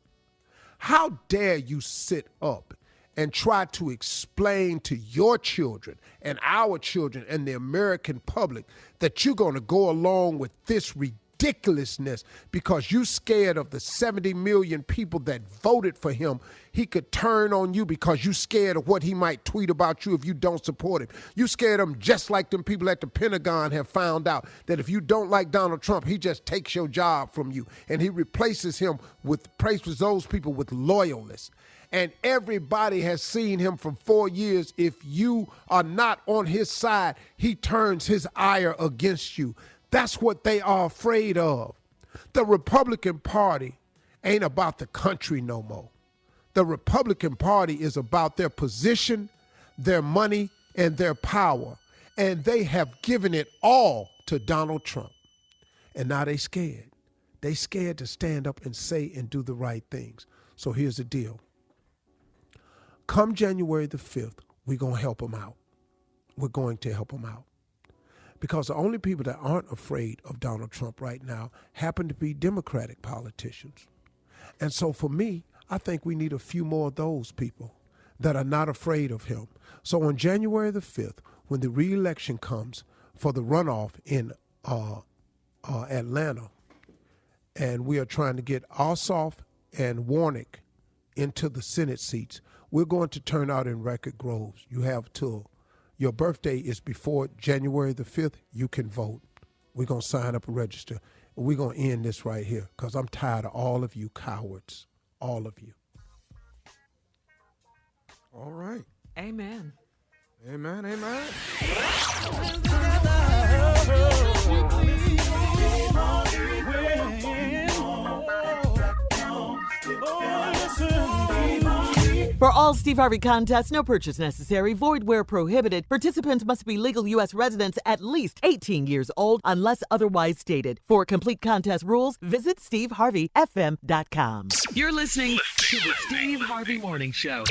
How dare you sit up and try to explain to your children and our children and the American public that you're going to go along with this ridiculousness because you're scared of the 70 million people that voted for him. He could turn on you because you're scared of what he might tweet about you if you don't support him. You scared of him just like them people at the Pentagon have found out that if you don't like Donald Trump, he just takes your job from you and he replaces those people with loyalists. And everybody has seen him for 4 years. If you are not on his side, he turns his ire against you. That's what they are afraid of. The Republican Party ain't about the country no more. The Republican Party is about their position, their money, and their power. And they have given it all to Donald Trump. And now they scared. They scared to stand up and say and do the right things. So here's the deal. Come January the 5th, we're going to help them out. We're going to help them out. Because the only people that aren't afraid of Donald Trump right now happen to be Democratic politicians. And so for me, I think we need a few more of those people that are not afraid of him. So on January the 5th, when the re-election comes for the runoff in Atlanta, and we are trying to get Ossoff and Warnock into the Senate seats, we're going to turn out in record groves. You have till your birthday is before January the 5th, you can vote. We're going to sign up and register. We're going to end this right here because I'm tired of all of you cowards, all of you. All right. Amen. Amen, amen. For all Steve Harvey contests, no purchase necessary, void where prohibited. Participants must be legal U.S. residents at least 18 years old unless otherwise stated. For complete contest rules, visit SteveHarveyFM.com. You're listening to to the Steve Harvey Morning Show.